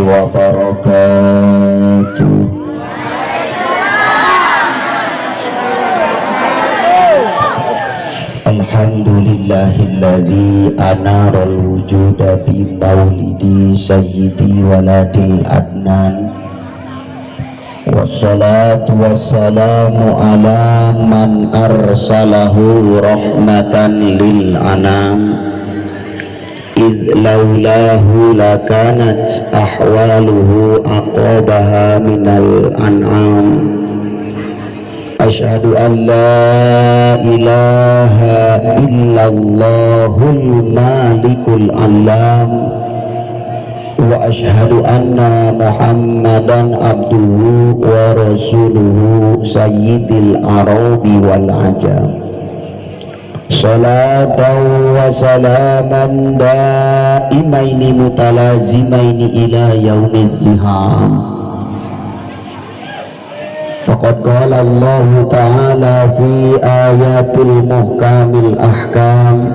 wabarakatuh. Alhamdulillahilladzi anaral wujuda bi maulidi sayyidi waladil adnan. Wassalatu wassalamu ala man arsalahu rahmatan lil anam. Idh laulahu lakanat ahwaluhu aqabaha minal an'am. Asyhadu an la ilaha illallahul malikul alam wa asyhadu anna muhammadan abduhu wa rasuluhu sayyidil arabi wal ajam. Salatan wa salaman daimaini mutalazimaini ila yaumiz ziham. Faqad qala Allah ta'ala fi ayatil muhkamil ahkam.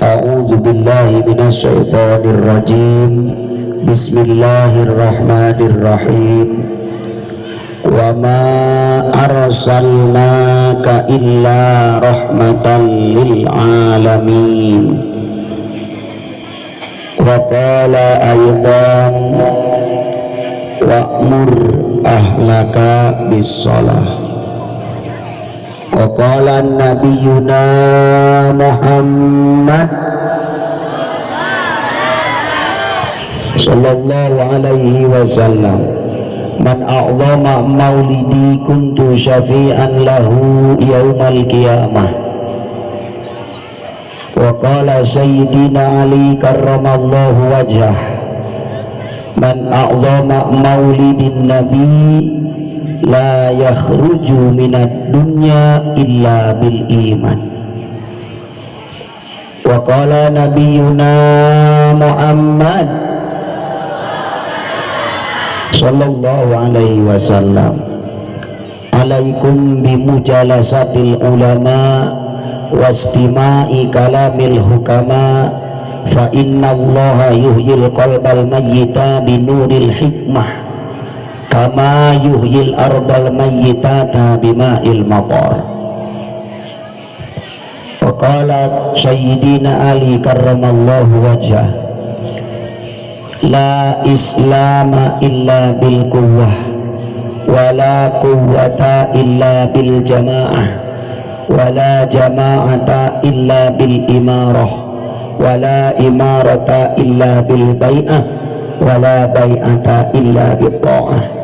A'udzu billahi minasy syaithanir rajim. Bismillahirrahmanirrahim. Wa ma arsalnaka illa rahmatan lil alamin. Wa qala aidan wa'mur ahlaka bis-shalah. Wa qala nabiyyuna Muhammad sallallahu alaihi wasallam, man a'zama maulidi kuntu syafi'an lahu yaumal qiyamah. Wa qala sayyidina Ali karramallahu wajhah, man a'zama maulidin nabi la yakhruju minad dunya illa bil iman. Wa qala nabiyyuna Muhammad sallallahu alaihi wasallam, alaikum bimujalasatil ulama wastima'i kalamil hukama, fa inna allaha yuhyil qalbal mayyita binuril hikmah kama yuhyil ardal mayyitata bima'il matar. Wa qala sayyidina Ali karramallahu wajhah, la islama illa bil quwwah wa la quwwata illa bil jamaah wa la jama'ata illa bil imarah wa la imarata illa bil bai'ah wa la bai'ata illa bil ta'ah.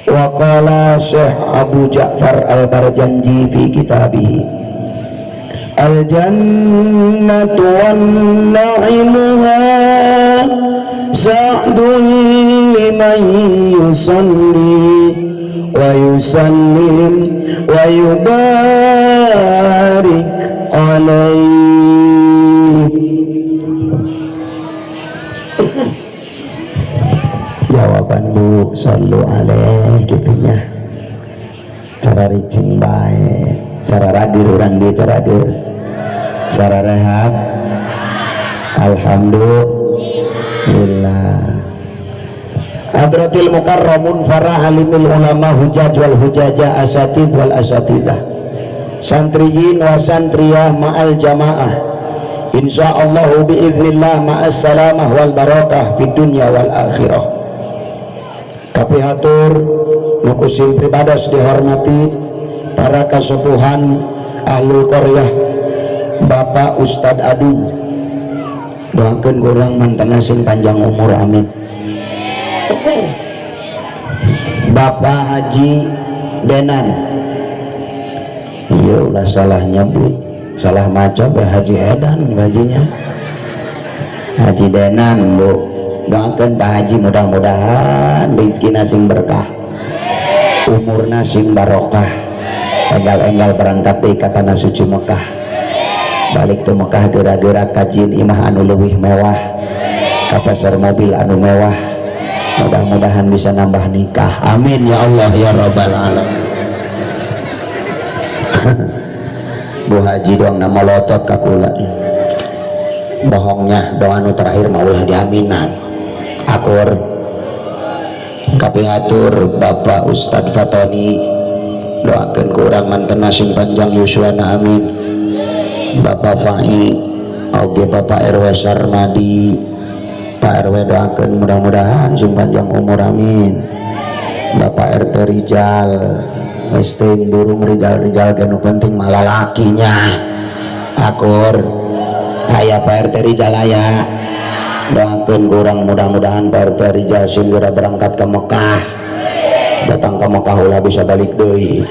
Wa qala Syekh Abu Ja'far Al-Barjanji fi kitabih, al jannatu wan na'imuha sa'dun liman yusalli wa yusallim wa yubarik alaih. Jawaban Bu, sallu alaih gitunya. Cara ricing baik, cara ragir orang dia cara ragir, cara rehat. Alhamdulillah. Hadratil mukarramun farah alimul ulama hujaj wal hujaja asatid wal asatidah, santriyin wa santriyah ma'al jamaah, insyaallah biiznillah ma'as salamah wal barakah fid dunya wal akhirah. Kapihatur nukusim pribados dihormati para kasepuhan ahlul qaryah, Bapak Ustadz Adu, doakeun kurang mantena sing panjang umur amin. Bapak Haji Denan, iya ulah salah nyebut, salah maca be Haji Edan bajinya. Haji Denan Bu, doakeun Pak Haji mudah-mudahan rezekina sing berkah, umurna sing barokah, enggal-enggal berangkat deui ka tanah suci Mekah, balik ke Mekah gerak-gerak kajian imah anu leuwih mewah, ka pasar mobil anu mewah, mudah-mudahan bisa nambah nikah, amin ya Allah ya rabbal alamin. Bu Haji doang nama lotot kakula, bohongnya doa anu terakhir maulah diaminan. akur kapingatur Bapak Ustadz Fatoni doakan kurang manten sing panjang yuswana amin. Bapak Fai oge Bapak RW Sarmadi Pak RW doakan mudah-mudahan sing panjang umur amin. Bapak RT Rijal Esting burung Rijal genu penting malah lakinya akur ayah Pak RT Rijal ayah doakan kurang mudah-mudahan Pak RT Rijal segera berangkat ke Mekah, datang ke Mekah ulah bisa balik deui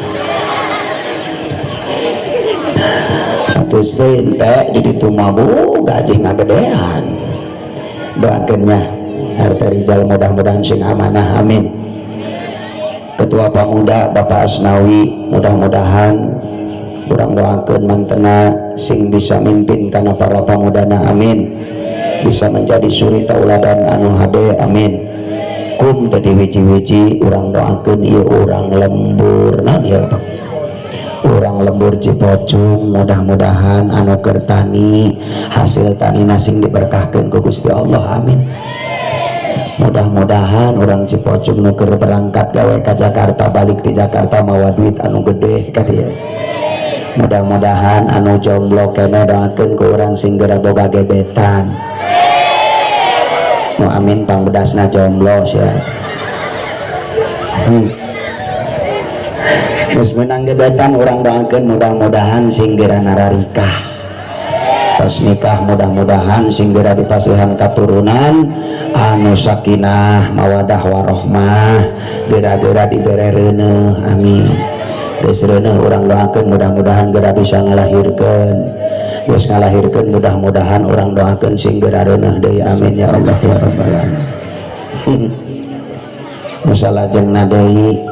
atuh sin teh di ditu mah bu gaji ngagedean doakeunnya RT Rijal mudah-mudahan sing amanah amin. Ketua Pemuda Bapak Asnawi mudah-mudahan kurang doakeun mantena sing bisa mimpin karena para pemudana amin, bisa menjadi suri tauladan anu hade amin. Kum tadi wiji-wiji urang doakeun ieu urang lembur naon ieu Pak, urang lembur Cipocung mudah-mudahan anu keur tani hasil tanina sing diberkahkeun ku Gusti Allah amin. Mudah-mudahan orang Cipocung nuker berangkat gawe ke Jakarta balik di Jakarta mawa duit anu gede ka dieu. Mudah-mudahan anu jomblo kene doakeun ku urang sing geura boga gebetan. Nu amin pangbedasna jomblo sia. Geus meunang gebetan urang doakeun mudah-mudahan sing geura nararikah. Tos nikah mudah-mudahan singgera dipasihan katurunan anu sakinah mawadah warohmah gera-gera dibere reuneuh amin. Geus reuneuh urang doakeun mudah-mudahan gera bisa ngalahirkeun, geus ngalahirkeun mudah-mudahan urang doakeun singgera reuneuh deui amin ya Allah ya rabbal alamin. Musalajengna deui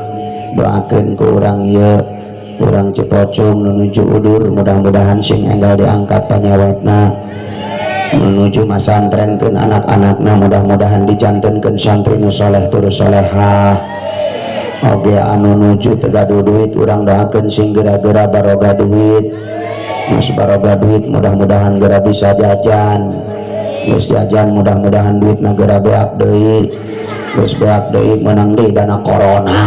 doakeun ku urang ieu urang Cipocung menuju udur mudah-mudahan sing enggal diangkat panyawatna menuju masantrenkeun anak-anakna mudah-mudahan dijantenkeun santri nu saleh tur salehah oge anu nuju teu gaduh duit urang doakeun sing geura-geura baroga duit geus baroga duit mudah-mudahan geura bisa jajan geus jajan mudah-mudahan duitna geura beak deui geus beak deui meunang deui dana corona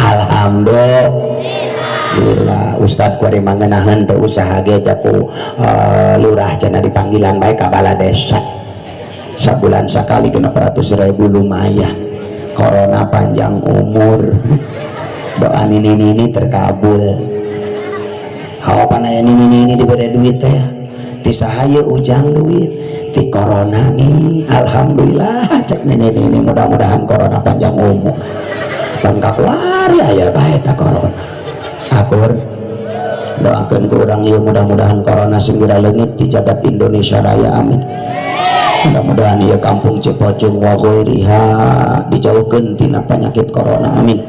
alhamdulillah. Gila Ustad kuari mangenahan teu usaha ge jaku lurah cenah dipanggilan bae ka bala desa sabulan sakali 600.000 lumayan. Corona panjang umur doa nini terkabul hawapan aya nini diberi duit teh ti sahaya ujang duit ti corona nih alhamdulillah cek nini mudah-mudahan corona panjang umur dan kakuari aya bae ta corona akur doakeun ku urang ieu mudah-mudahan corona segera leungit di jagat Indonesia Raya amin. Mudah-mudahan ieu kampung Cipocung wa ghairiha dijauhkeun tina penyakit corona amin.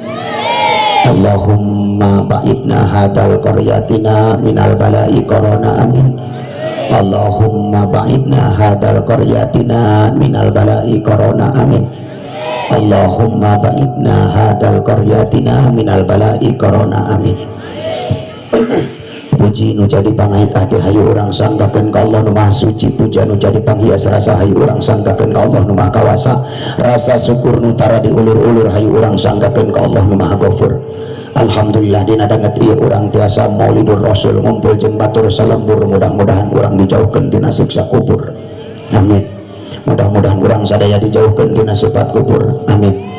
Allahumma ba'idna hadal qaryatina minal bala'i corona amin. Allahumma ba'idna hadal qaryatina minal bala'i corona amin. Allahumma ba'idna hadal qaryatina minal bala'i corona amin. Puji nu jadi pangait hati hayu urang sanggakeun ka Allah nu maha suci, puja nu jadi panghias rasa hayu urang sanggakeun ka Allah nu maha kawasa, rasa syukur nu tara diulur-ulur hayu urang sanggakeun ka Allah nu maha ghafur. Alhamdulillah dina danget ieu urang tiasa Maulidur Rasul ngumpul jeung batur salembur mudah-mudahan urang dijauhkeun tina siksa kubur amin. Mudah-mudahan urang sadaya dijauhkeun tina sifat kubur amin.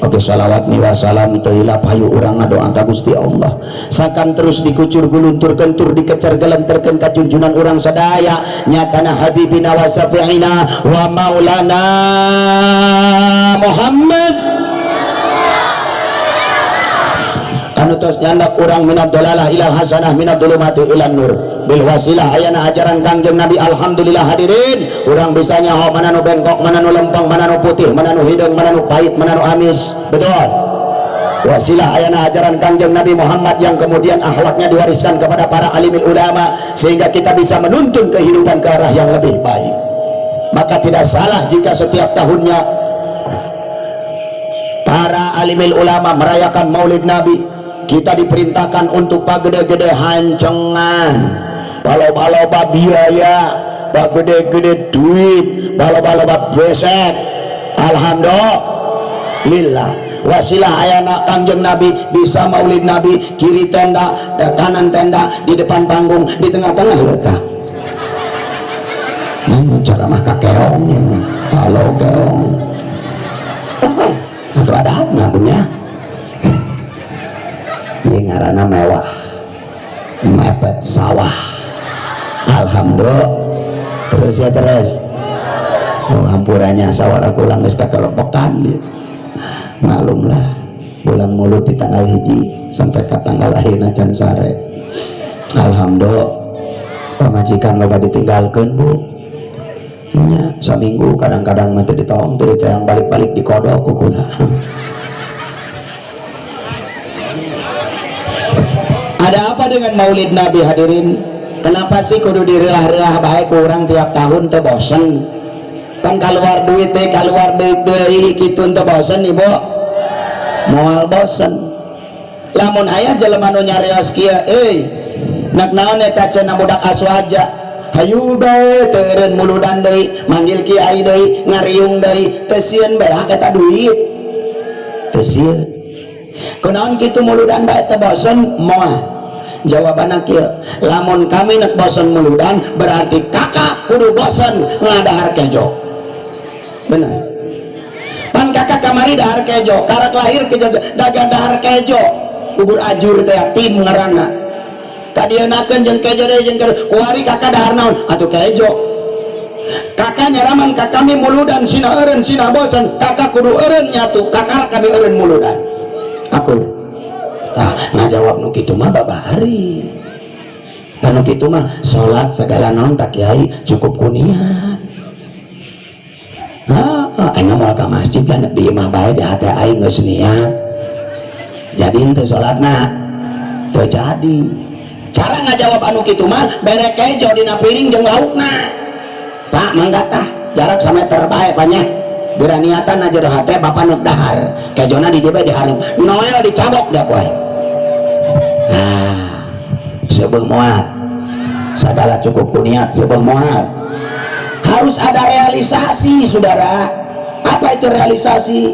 Oke salawat miwa salam teilap hayu urang ngadoa ka Gusti Allah sakan terus dikucur gulunturkeun tur dikecer gelenterkeun ka junjunan urang sadaya nyatana habibina wa syafi'ina wa maulana Muhammad anu tos nyandak urang minad dalalah ilal hasanah minad dhulumati ilan nur bil wasilah ayana ajaran Kangjeng Nabi. Alhamdulillah hadirin urang bisa nyaho mana nu bengkok mana nu lempeng mana nu putih mana nu hideung mana nu pahit mana nu amis betul wasilah ayana ajaran Kangjeng Nabi Muhammad yang kemudian akhlaknya diwariskan kepada para alimil ulama sehingga kita bisa menuntun kehidupan ke arah yang lebih baik. Maka tidak salah jika setiap tahunnya para alimil ulama merayakan maulid Nabi. Kita diperintahkan untuk bagede-gede hancengan, baloba biaya, bagede-gede duit, baloba besek, Alhamdulillah. Wasilah ayana Kangjeng Nabi bisa maulid Nabi, kiri tenda, kanan tenda, di depan panggung, di tengah-tengah letak. Cara mah kakeong, halo keong, atau ada apa punya? Ini ngarana mewah, mepet sawah. Alhamdulillah. Terus ya terus. Hampurannya sawah aku langis kakelepekan. Malumlah bulan mulut di tanggal hiji sampai ke tanggal akhirnya can sare. Alhamdulillah pamajikan loba ditinggalkan bu nya saminggu kadang-kadang mati ditong teu ditayang balik-balik di kodok kukuna. Ada apa dengan maulid Nabi hadirin? Kenapa sih kudu direah-reah baik kurang tiap tahun teu bosen? Kan keluar duit deui kitu teu bosen ibu. Moal bosen lamun aya jelema nu nyarios kieu nak naon eta cenah budak aswaja hayu bae teu eureun muludan deui manggil kiai deui ngariung deui teu sieun bae hak eta duit teu sieun kunaon kitu muludan bae teu bosen moal jawabanna kieu lamun kami nak bosen muludan berarti kakak kudu bosen ngadahar kejo bener. Pan kakak kamari dahar kejo, karak lahir ke dagang dahar kejo, bubur ajur teh tim ngaranna. Kadienakeun jeung kejo deui jeung kuari kakak dahar naon? Atuh kejo. Kakak nyaraman ka kami muludan sina eureun sina bosan, kakak kudu eureun nyatu, kakak kami eureun muludan. Aku. Tah ngajawab nu kitu mah babari. Anu kitu mah salat sagala naon tak kiai cukup kuniat. Aing mau ke masjid kan di imah bae di hati aing geus niat. Jadi henteu salatna teu jadi. Cara ngajawab anu kitu mah bere kejo dina piring jeung laukna. Pak mangga tah jarak sameter bae panya. Geura niatan aja dah hate bapa nu dahar. Kejona di dieu bae dihareup. Noel dicabok da poe. Nah, seubeuh moal. Sagala cukup ku niat seubeuh moal. Harus ada realisasi saudara. Apa itu realisasi?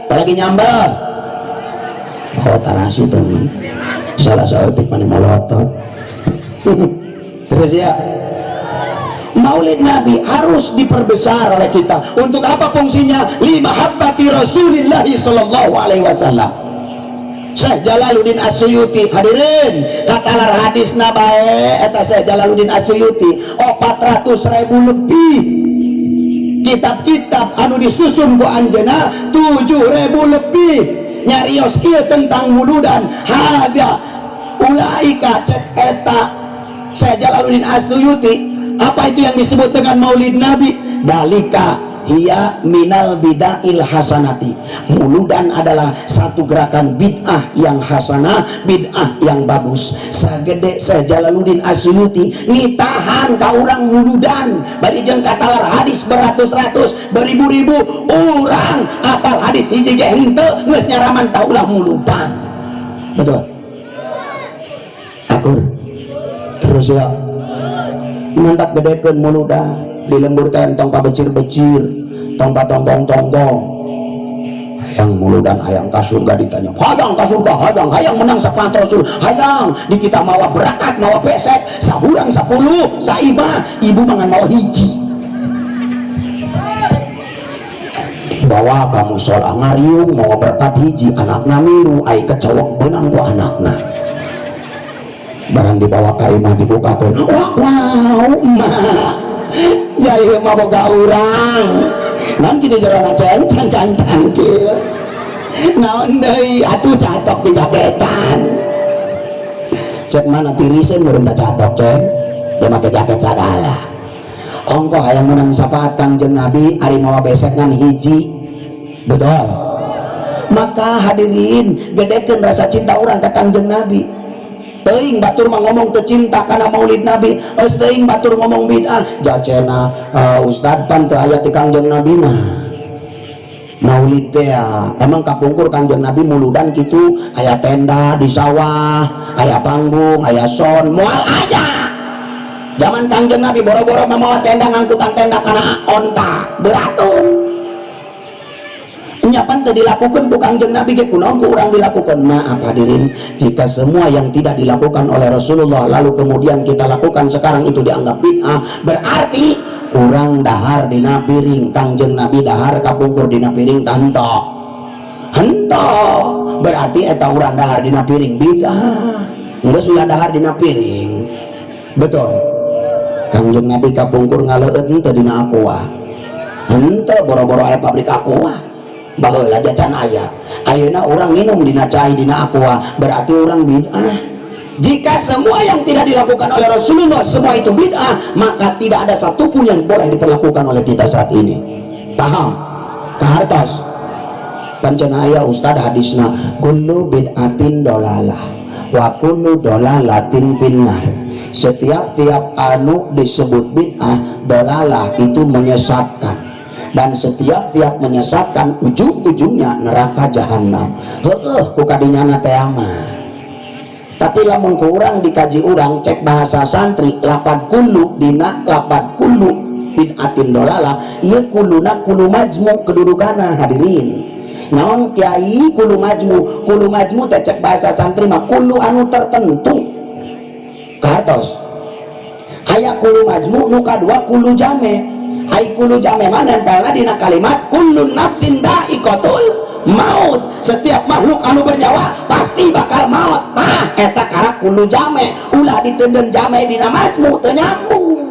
Apalagi nyambel oh tarasi teman salah seotik mani molotot. Terus ya maulid Nabi harus diperbesar oleh kita. Untuk apa fungsinya? Limahabbati Rasulillahi sallallahu alaihi wasallam. Syekh Jalaluddin As-Suyuti hadirin katalar hadis nabae eta Syekh Jalaluddin As-Suyuti 400.000 lebih kitab-kitab anu disusun ku anjeunna 7.000 lebih nyarios kieu tentang muludan hada ulaika cek eta Syekh Jalaluddin As-Suyuti. Apa itu yang disebut dengan maulid Nabi? Dalika hiya minal bid'ahil hasanati. Muludan adalah satu gerakan bid'ah yang hasanah, bid'ah yang bagus. Sagede Syekh Jalaluddin As-Suyuti ngitahan ka urang muludan bari jeung katalar hadis beratus-ratus beribu-ribu urang apal hadis hiji ge henteu geus nyaraman ta ulah muludan. Betul. Akur. Terus ya mantap gedekeun muludan di lembur teh tong pabecir-becir tong patombong-tombong hayang muludan hayang ka surga ditanya hayang ka surga hayang menang sapan Rasul hayang di kita mawa berakat mawa pesek sahurang 10 saimah ibu mangan mawa hiji bawa kamu sholat ngariung mawa berkat hiji anakna miru ai kecowok benang ku anakna barang dibawa ka imah dibukakeun wow mah jaya mah boga urang naon kitu jarana cang kieu naon deui atuh catok di jaketan cek mana tiriseun meureun teh catok cek teu make jaket sagala ongko hayang menang sapaat Kangjeng Nabi ari mawa besek ngan hiji betul maka hadirin gedekeun rasa cinta urang ka Kangjeng Nabi. Teuing batur mah ngomong tercinta karena maulid Nabi, teuing batur ngomong bid'ah. Jacena Ustad pan teu aya ti Kangjeng Nabi mah. Maulid teh emang kapungkur Kangjeng Nabi muludan kitu, aya tenda di sawah, aya panggung, aya son, moal aya. Zaman Kangjeng Nabi boro-boro mah mawa tenda ngangkutan tenda kana onta, beratur. nyapan teu dilakukan ku Kangjeng Nabi ge kunaon ku urang dilakukan. Maaf hadirin, jika semua yang tidak dilakukan oleh Rasulullah lalu kemudian kita lakukan sekarang itu dianggap bid'ah, berarti urang dahar dina piring, Kangjeng Nabi dahar kapungkur dina piring tanto hento, berarti eta urang dahar dina piring bid'ah, geus ulah dahar dina piring. Betul, Kangjeng Nabi kapungkur ngaleut teu dina aqua, henteu boro-boro aya pabrik aqua. Baheula jajan aya, ayeuna orang minum dina cai dina aqua, berarti orang bid'ah. Jika semua yang tidak dilakukan oleh Rasulullah semua itu bid'ah, maka tidak ada satupun yang boleh diperlakukan oleh kita saat ini. Paham? Kahartos pancen aya ustad hadisna kullu bid'atin dolalah wa kullu dolalatin finnar. Setiap anu disebut bid'ah dolalah itu menyesatkan, dan setiap menyesatkan ujung-ujungnya neraka jahanam. Heueuh ku kadinyana teh mah. Tapi lamun ku urang dikaji urang cek bahasa santri lapad kullu dina lapad kullu bid'atin dolalah ieu kuluna kulu majmu kedudukanna hadirin. Naon kiai kulu majmu teh cek bahasa santri mah kulu anu tertentu. Kahartos aya kulu majmu nu kadua kulu jame. Hai kulu jame mana nempelna dina kalimat kullu nafsin dha'iqatul maut, setiap makhluk anu bernyawa pasti bakal maut. Tah eta karak kulu jame, ulah diteundeun jame dina majmu teu nyambung.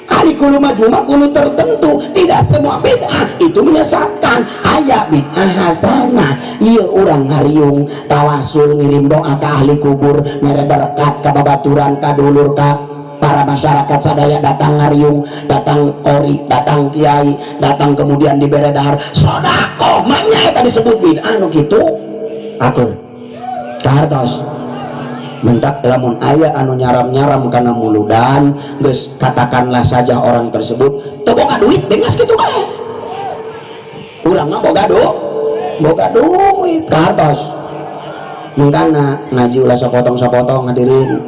Ari kulu majmu mah kulu tertentu, tidak semua bid'ah itu menyesatkan. Aya bid'ah hasanah, ieu urang ngariung tawasul ngirim doa ka ahli kubur, mere berkat ka babaturan ka dulur ka para masyarakat sadaya, datang ngariung, datang kori, datang kiai, datang kemudian dibere dahar sodako, maknya eta disebut bid'ah nu kitu. Akur kahartos mentak lamun aya anu nyaram-nyaram kana muludan, geus katakanlah saja orang tersebut teu boga duit, bengas kitu bae. Urang mah boga duit kahartos. Mungkana ngaji ulah sapotong-sapotong hadirin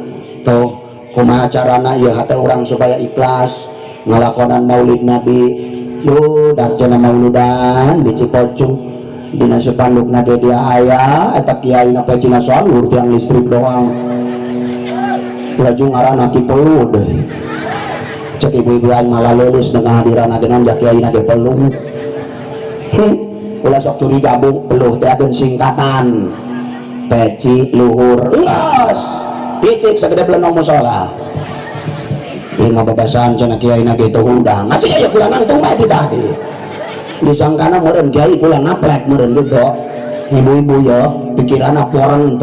tuh kumaha carana ieu hate urang supaya ikhlas ngalakonan maulid Nabi. Duh dak cenah mauludan di Cipocung dina supandukna ge dia aya eta kiaina pecina saluhur tiang listrik doang. Laju ngaranna Kipelud. Cek ibu-ibu aing malah lulus dengan hadiran agenan jak kiaina ge pelung. Ulah sok curiga bu, peluh teh ageun singkatan. Peci luhur geus titik segede belenong musola. Ini ngababasan cenah kiai na gitu udang. Atuh ya kula nangtung bae di tadi. Disangkana meureun kiai kula ngaplek meureun gitu. Ibu-ibu ya pikiranna poren.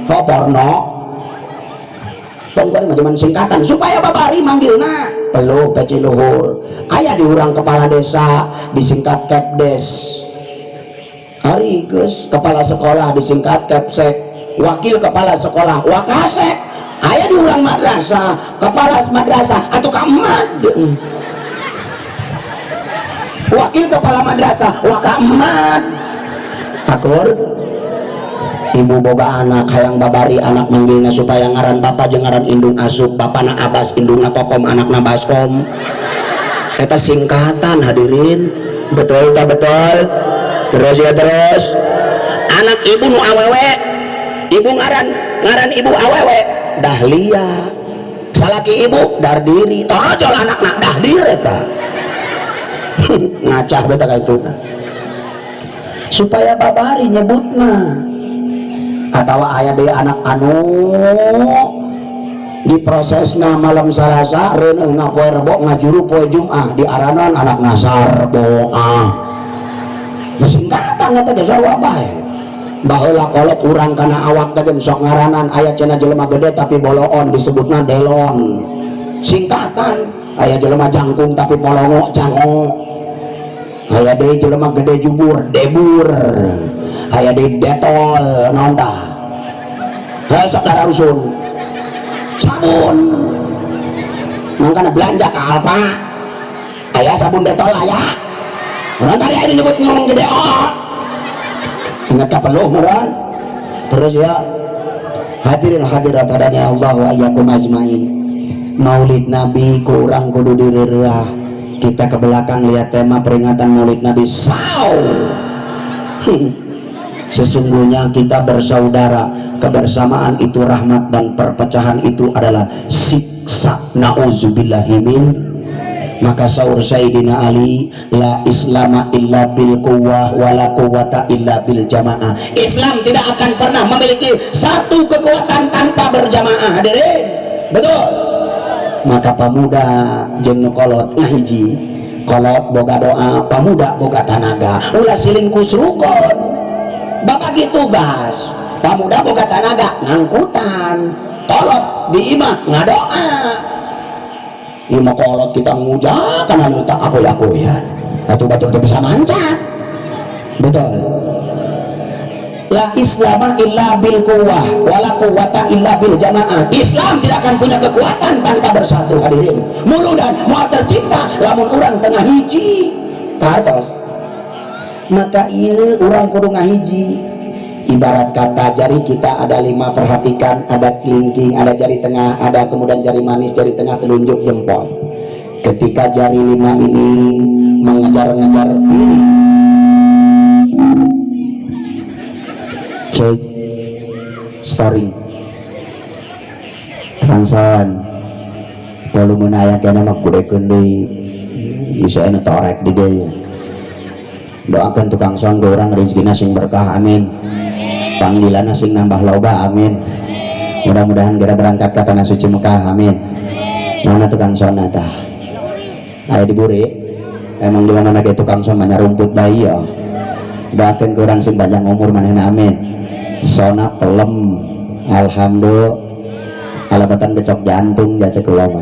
Kok porno? Tongkori mah cuman singkatan supaya babari manggilna. Peluh peci luhur. Aya di urang kepala desa disingkat Kepdes. Hari geus kepala sekolah disingkat Kepsek. Wakil kepala sekolah Wakasek. Aya di urang madrasah kepala madrasah atau kamad. Wakil kepala madrasah Wakamad. Akur ibu boga anak hayang babari anak manggilna supaya ngaran bapak jeung ngaran indung asup, bapana Abbas indungna Kokom anakna Baskom. Eta singkatan hadirin. Betul tak betul? Terus ya terus. Anak ibu nu awewe, ibu ngaran ibu awewe Dahlia, salaki ibu Dardiri, tojol anakna Dahdir eta. Ngacah beta ka itu supaya babari nyebutna. Atawa aya deui anak anu diprosesna malam Salasa reuneuhna poe Rebo ngajuru poe Jumat diaranan anak Nasar boah. Ya singkatan eta ge sawa bae. Baheula kolot urang kana awak teh sok ngaranan aya cenah jelema gede tapi boloon disebutna delon. Singkatan aya jelema jangkung tapi polongo jango. Aya deui jelema gede jubur debur. Aya deui detol naon tah? Hae saudara rusun. Sabun. Mangkana belanja ka Alfa. Aya sabun detol aya. Urang tadi aya nyebut ngomong gede oh. Ingat ka peluh meureun. Terus ya hadirin hadirat hadanya Allah wa iyyakum ajmain. Maulid Nabi ku urang kudu direureuah kita ke belakang lihat tema peringatan Maulid Nabi. Sesungguhnya kita bersaudara, kebersamaan itu rahmat dan perpecahan itu adalah siksa. Nauzubillahimin. Maka sahur Sayyidina Ali, la islama illa bil quwwah wala quwwata illa bil jamaah. Islam tidak akan pernah memiliki satu kekuatan tanpa berjamaah. Hadirin, betul. Maka pemuda jeung nu kolot ngahiji, kolot boga doa, pemuda boga tanaga, ulah silih kusrukon babagi tugas. Pemuda boga tanaga ngangkutan, kolot di imah ngadoa. Ima kolot kita nguja karena letak akoy-akoyan atau batur bisa mancat. Betul. La islama illa bil quwwah wala quwwata illa bil jamaah. Islam tidak akan punya kekuatan tanpa bersatu. Hadirin, mulu dan mau tercipta lamun orang tengah hiji kartos. Maka iya orang kudu ngahiji. Ibarat kata jari kita ada 5, perhatikan, ada kelingking, ada jari tengah, ada kemudian jari manis, jari tengah, telunjuk, jempol. Ketika jari 5 ini mengejar-ngejar ini, cek story Kangson kalau menaya kena mak kudekeun deui bisa anu torek di dieu. Doakan tukang son ke orang rezekina sing berkah, amin. Panggilan sing nambah loba, amin. Mudah-mudahan kita berangkat ke tanah suci Mekah, amin. Mana tukang son tah? Aya di Buri. Emang di mana ge tukang son banyak rumput bayi ya. Doakan ke orang sing panjang umur manehna, amin. Sona pelem, alhamdulillah. Alabatan becok jantung baca kula mah.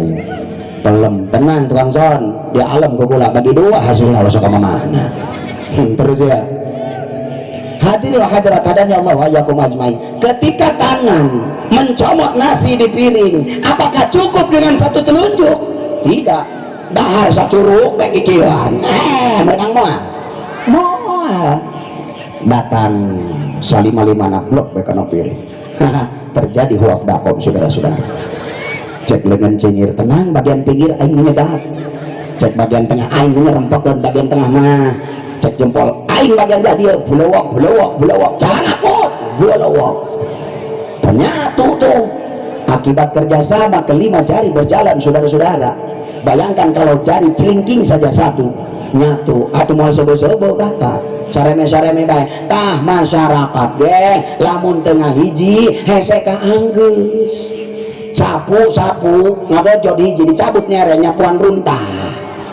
Pelem, tenang tukang son. Di alam ku kula bagi 2 hasilnya Allah sok mana. Terus ya. Hadirin wa hadirat hadani Allah wa iyyakum ajmain. Ketika tangan mencomot nasi di piring, apakah cukup dengan satu telunjuk? Tidak. Dahar sacuruk bae kikieuan. Menang moal. Moal. Datang salima-limana blok bae kana piring. Terjadi huap dakom saudara-saudara. Cek lengan cengir, tenang bagian pinggir aing nyegat. Cek bagian tengah aing nyerempekeun bagian tengah mah. Cek jempol aing bagian belah dia bulawak calangapot bulawak ternyata tuh akibat kerjasama kelima jari berjalan saudara-saudara. Bayangkan kalau jari celingking saja satu nyatu atau mau sobo-sobo kakak sareme-sareme bae tah masyarakat ge lamun tengah hiji hese ka anggeus sapu-sapu ngagojo di hiji dicabut nyere nyapuan runtah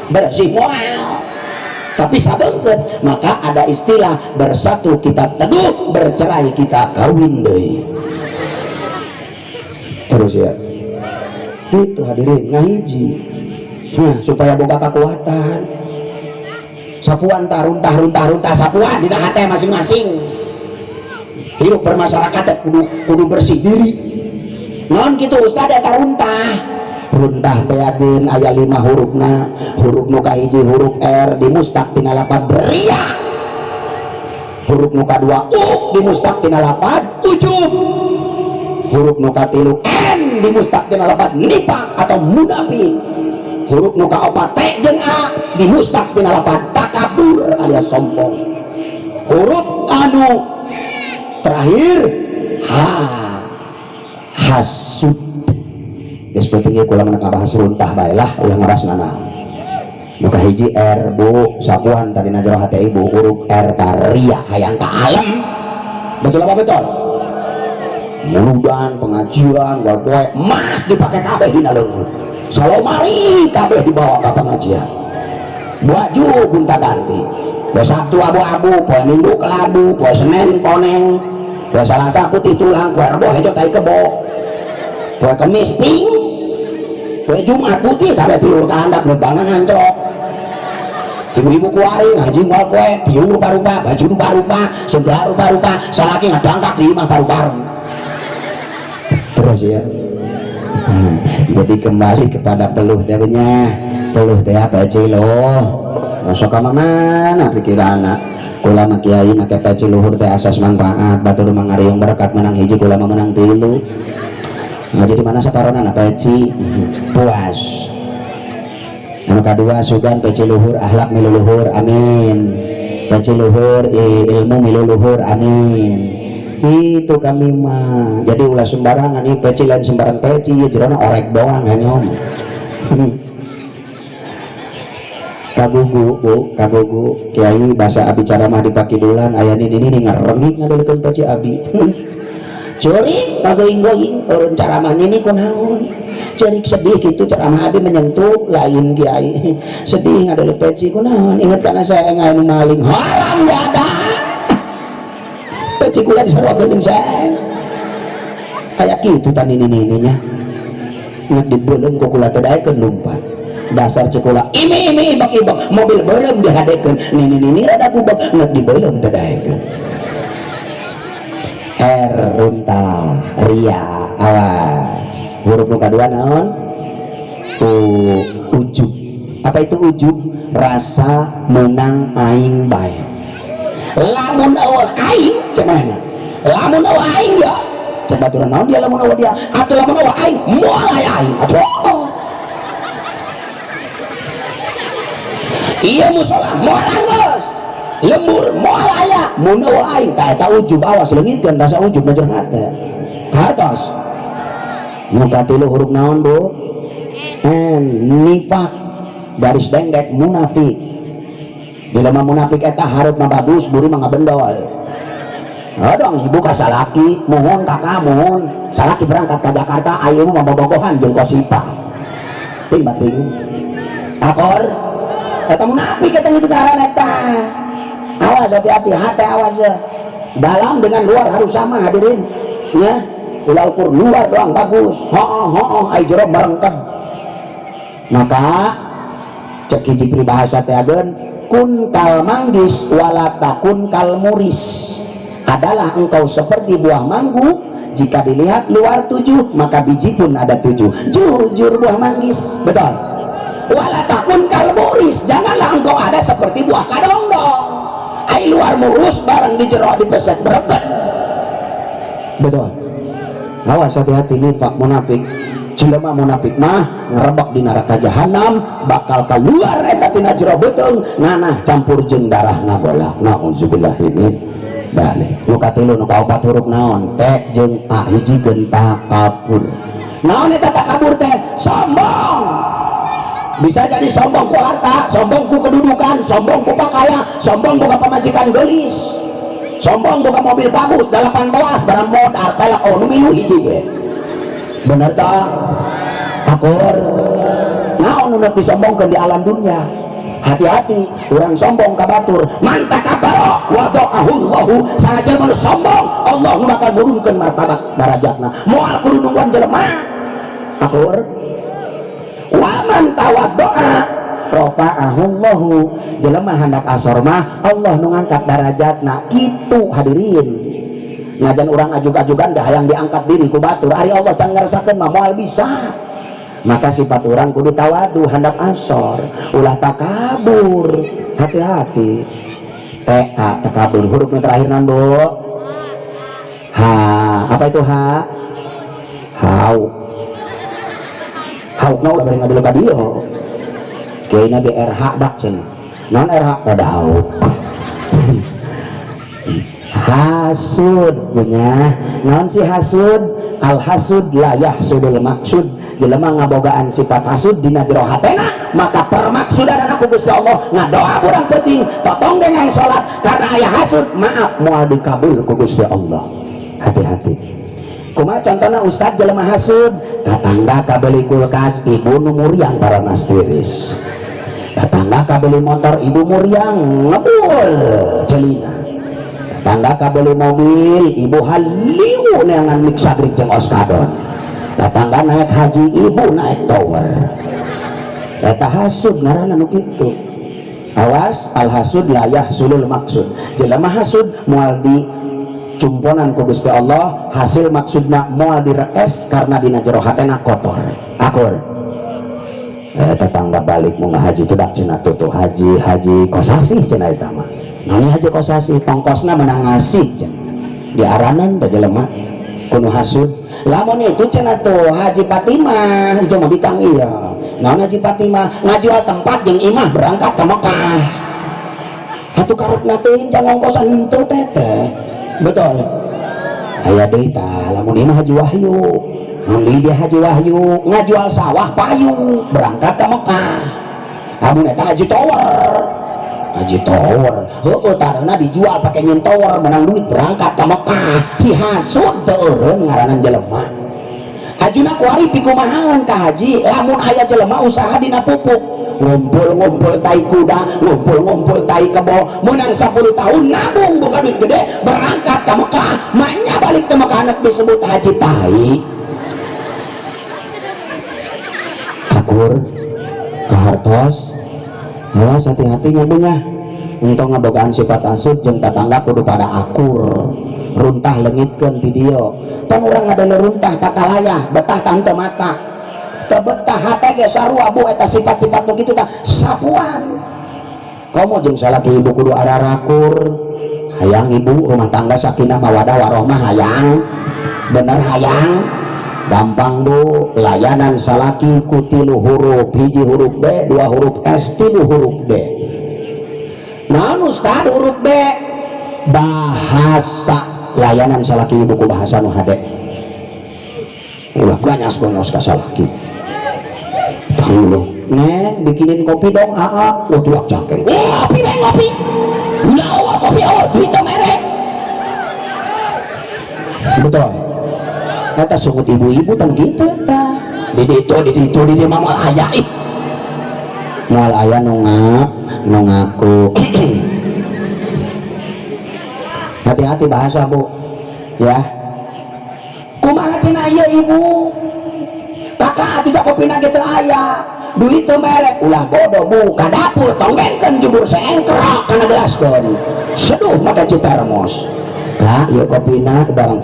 bersih moal. Tapi sabengket, maka ada istilah bersatu kita teguh, bercerai kita kawin deui. Terus ya. Itu hadirin ngahiji. Nah, supaya boga kekuatan. Sapuan runtah sapuan dina hate masing-masing. Hirup bermasyarakat kudu bersih diri. Naon kitu ustaz eta runtah. Runtah teageun aya 5 hurufna, huruf nu kahiji huruf R dimustaq tina lapad beria, huruf nu kadua U dimustaq tina lapad ujub, huruf nu katilu N dimustaq tina lapad nifaq atau munafik, huruf nu kaopat T jeung A dimustaq tina lapad takabur alias sombong, huruf anu terakhir H hasud. Geus penting kula meunak ngabahas runtah bae lah ulah ngabahas nanaon. Nu kahiji R bu sapuan tadi na jero hate ibu huruf R taria hayang ka alam. Betul apa betul? Muludan pengajian wal poe emas dipake kabeh dina leungeun. Salomari kabeh dibawa ka pengajian. Baju gonta ganti. Poe Sabtu abu-abu, poe Minggu kelabu, poe Senin koneng, poe Salasa putih tulang, poe Rebo hejo tai kebo. Poe Kamis pink, poe Jumat putih kabeh tilur kahandap leubangan hancrok. Ibu-ibu kuari ngaji moal poe tiung rupa-rupa, baju rupa-rupa, segala rupa-rupa, salaki ngadangkak di imah paru-paru. Terus ya. Jadi kembali kepada peluh teh nya. Peluh teh apa cilo? Masuk ka mana pikiranna? Kula mah kiai make peci luhur teh asas manfaat, batur mangariung berkat menang hiji kula mah menang 3. Ngaji di mana saparonan apa peci puas anu kadua sugan peci luhur akhlak milu luhur amin, peci luhur ilmu milu luhur amin. Itu kami mah jadi ulah sembarangan nih peci lain sembarang peci ya jerona orek doang hanyom. Kagugu bu kagugu kiai bahasa abicara mah dipakidulan aya ini ngarengik ngadulkeun peci abi. Curi kagoing-going urun ceramah ini kunaon curi sedih gitu ceramah abi menyentuh lain kiai sedih ngadul peci kunaon inget karena saya nganu maling haram ada peci kula diserokeun saya kayak gitu tani ininya inget dibeuleum ku kula teh daekeun lumpat dasar cikula imi ibak mobil beureum dihadekeun nini rada bubak inget dibeuleum teh daekeun. R unta ria awas huruf nu kadua naon ujub. Apa itu ujub? Rasa menang aing bae. Lamun awal aing cenahna lamun awal aing ya cek baturan naon dia lamun awal dia atuh lamun awal aing moal aing atuh ieu musola moal anggeus lembur moal aya mun awal aing tah eta ujub awas leungitkeun rasa ujub na jeung hate kartos nu katilu huruf naon bu nifaq garis dengdek munafik jelema munafik eta hareup mah bagus buru mah ngabendol dong ibu ka salaki mohon kakak mohon salaki berangkat ke Jakarta ayeuna mah bobogohan jeung kosipa ting bating akor eta munafik eta gitu ngaran eta. Awas hati-hati hati awas ya dalam dengan luar harus sama hadirin ya ulah ukur luar doang bagus ai jero merengkep maka cek hiji peribahasa teh ageun kun kal manggis wala takun kal muris adalah engkau seperti buah manggu jika dilihat luar 7 maka biji pun ada 7 jujur buah manggis betul wala takun kal muris janganlah engkau ada seperti buah kadongdong ai luar mulus barang di jero dipeset bereket betul awas hati-hati nifaq munafik jelema munafik mah ngerebak di neraka jahanam bakal keluar eta tina jero beuteung nanah campur jeung darah ngabolak nauzubillahi min dzalik. Nu katilu nu kaopat huruf naon teh jeung a hijikeun takabur. Naon eta takabur teh? Sombong. Bisa jadi sombong ku harta, sombong ku kedudukan, sombong ku pakaian, sombong boga pamajikan geulis, sombong boga mobil bagus 18 barang modal pelak nu milu hiji ge. Bener tak? Akur naon nu disombongkeun di alam dunia. Hati-hati orang sombong ka batur man takabaro wa da'ahullahu saja mun sombong Allah nu bakal nurunkeun martabat darajatna moal kudu nungguan jelema. Akur wa man tawaddo'a rafa'ahullahu jelema hendak asor mah Allah nu ngangkat darajatna. Kitu hadirin ngajan orang ajug-ajugan dah hayang diangkat diri ku batur ari Allah can ngarasakeun mah moal bisa. Maka sifat orang kudu tawadu hendak asor ulah takabur. Hati-hati takabur huruf yang terakhir nan bu ha apa itu ha hau hau nau lah bari ngadulu ka dieu kayaknya ge RH dak cenah non RH pada hau hasud punya non si hasud al hasud la yahsudul maksud jelema ngabogaan sifat hasud dina jero hatena maka permaksudan ku Gusti Allah ngadoa urang penting totong dengan salat karena aya hasud maaf moal dikabul ku Gusti Allah. Hati-hati kumaha contohna ustad jelema hasud tatangga kabeli kulkas ibu nu muriang para nastiris tatangga kabeli motor ibu muriang ngebul celina tangga kabeli mobil ibu haliu neangan mixagrik jeung oskadon tatangga naik haji ibu naik tower eta hasud ngaranna nu kitu. Awas al hasud la yahsulul maksud jelema hasud moal di cumponan ku Gusti Allah hasil maksudna moal direes karena dina jero hatena kotor. Akur tetangga balik mau ngahaji teh dak cenah tuh haji kosasih cenah eta mah nani haji kosasih tongkosna menang ngasih di aranan da jelema kuno hasud lamun itu cenah tuh haji Fatimah itu mah bikang iya nah ngaji Fatimah ngajual tempat jeung imah berangkat ke Mekah atuh karep nateun jangan ngongkosan henteu teteh betul aya deui tah lamun imah Haji Wahyu nuli dia Haji Wahyu ngajual sawah payung berangkat ke Mekah amun eta Haji Tower heueuh tarena dijual pakai nyin tower menang duit berangkat ke Mekah Cihasud teu eureun ngaranan jelema Hajuna kuari pikumahan ka haji lamun aya jelema usaha dina pupuk ngumpul-ngumpul tai kuda ngumpul-ngumpul tai kebo menang 10 tahun nabung boga duit gede berangkat ke Mekah maknya balik ke Mekah anak disebut haji tai akur kahartos awas hati-hati nyabunya untuk ngabogaan sifat asud jeung tatangga kudu pada akur runtah lengitkeun ti dieu pan urang ngadana runtah patalaya betah tante mata teu betah hate ge sarua bu eta sifat-sifat nu kitu tah sapuan komo jeung salaki ibu kudu ararakur hayang ibu rumah tangga sakinah mawadah warohmah hayang bener hayang gampang bu layanan salaki ku 3 huruf hiji huruf B 2 huruf S 3 huruf D naon ustad huruf B bahasa layanan salaki ibu ku bahasa nu hade ulah ganyas gonyos ka salaki tangguh neng bikinin kopi dong aa wah tuak cangkeng ngopi neng ngopi nyawa kopi duit teh merek betul eta sungut ibu-ibu tong kitu eta di ditu di mah moal aya moal aya nu ngaku hati-hati bahasa bu ya kumaha cenah ieu ibu kakak atuh jakopina ge teu aya duit teu merek ulah bodoh bu ka dapur tonggengkeun jubur seengkrok kana gelaskeun seduh maka citermos kak ieu kopina barang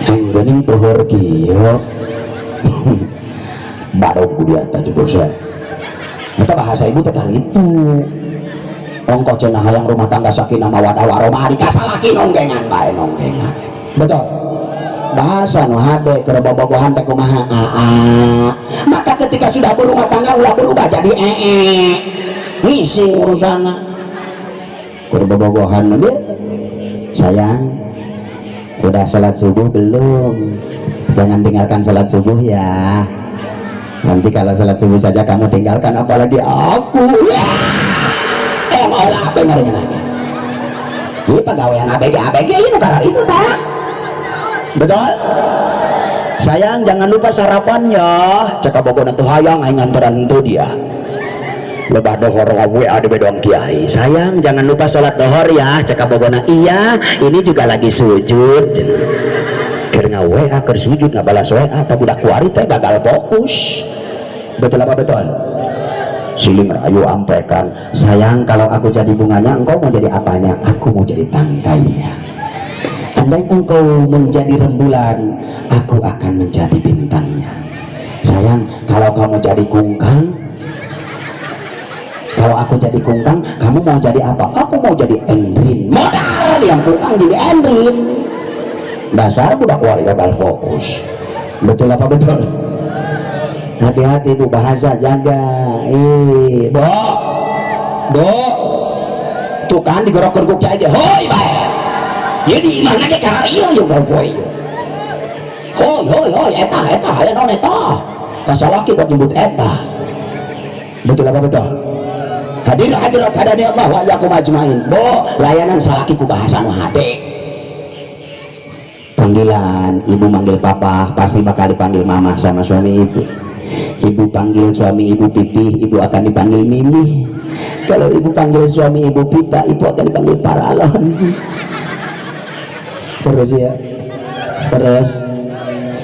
yang geuning pohor kieu badog ku dia teh jubur saya eta bahasa ibu teh karitu ongko cenah hayang rumah tangga sakinah mawadah warahmah dikasalaki nonggengan bae nonggengan betul bahasa nu hade keur bobogohan teh kumaha maka ketika sudah berumah tangga ulah berubah jadi ngising urusanna keur bobogohan mah sayang udah salat subuh belum jangan tinggalkan salat subuh ya nanti kalau salat subuh saja kamu tinggalkan apalagi aku ya olah apa yang nanya ini pegawaian ABG ini karar itu tak betul sayang jangan lupa sarapannya cek abogona tuh hayang aing nganteran tuh dia lebah dohor WA di bedong kiai sayang jangan lupa sholat dohor ya cek abogona iya ini juga lagi sujud keur WA keur sujud ngabalas WA atau budak kuari teh gagal fokus betul apa betul siling rayu ampekan sayang kalau aku jadi bunganya engkau mau jadi apanya aku mau jadi tangkainya andai engkau menjadi rembulan aku akan menjadi bintangnya sayang kalau kamu jadi kungkang kalau aku jadi kungkang kamu mau jadi apa aku mau jadi endrin modal yang kungkang jadi endrin dasar budak kuari gagal fokus betul apa betul hati-hati bu bahasa jaga bo tuh kan digorok gerguk aja hoi bae jadi mana ke karar iya yuk boy hoi eta aya non eta kasalaki kok nyebut eta betul apa betul hadirat hadani Allah wa yakum ajmain bo layanan salaki ku bahasa nu hade panggilan ibu manggil papa pasti bakal dipanggil mama sama suami ibu ibu panggil suami ibu pipi ibu akan dipanggil mimi kalau ibu panggil suami ibu pipa ibu akan dipanggil paralon terus ya terus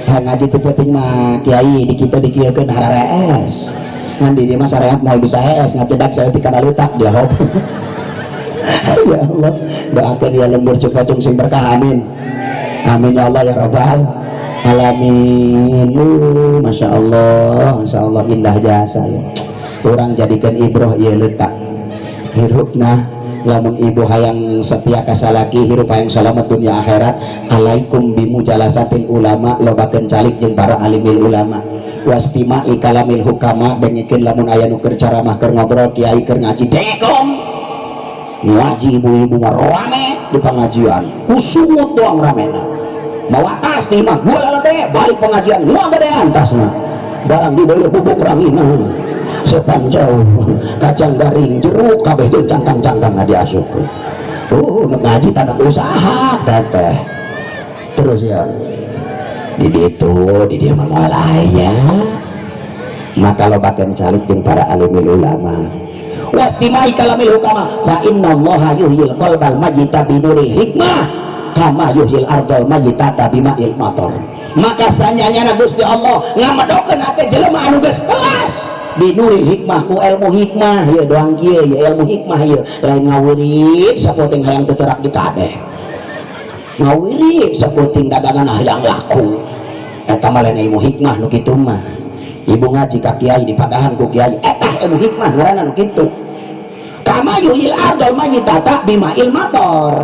ngaji teu penting mah kiai di kita dikieukeun hararees ngan di dieu mah sarehat moal bisa hees ngacedak saeutik kana lutak jawab ya Allah doakeun ya lembur cupacung sing berkah amin amin ya Allah ya rabbal alamin. Masya Allah indah jasa ya orang jadikan ibroh ya letak hirupna lamun ibu hayang setia kasalaki hirup hayang selamat dunia akhirat, alaikum bimujalasatil ulama, lobakeun calik jeung para alimil ulama, wastimai kalamil hukama, dengikeun lamun aya nu keur caramah keur ngobrol kiai keur ngaji dekom ngaji ibu-ibu mah rame di pengajian kusungut doang ramena mawa tas nih mah gua lelede balik pengajian gua gedean tasna barang dibeli bubuk ramina sepanjau kacang garing jeruk kabeh jeung cangkang-cangkang diasupkeun nek ngaji tanda usaha teteh terus ya di dia mah moal aya maka lo bakeun calik jeung para alimul ulama wastimai kalamil hukama fa innallaha yuhyil qalbal mayyita binuril hikmah kama yuhyil ardal mayyita bima'il matar maka sanyanya Gusti Allah ngamadokeun hate jelema anu geus telas binuril hikmah ku ilmu hikmah ya doang kieu ya ilmu hikmah ya lain ngaweurit sapoting hayang teuterak di kadeh ngaweurit sapoting dagangan hayang laku eta mah lain ilmu hikmah nu kitu mah ibu ngaji ka kiai dipadahan ku kiai eta ilmu hikmah ngaranna nu kitu kama yuhil ardal mayyitata bima'il matar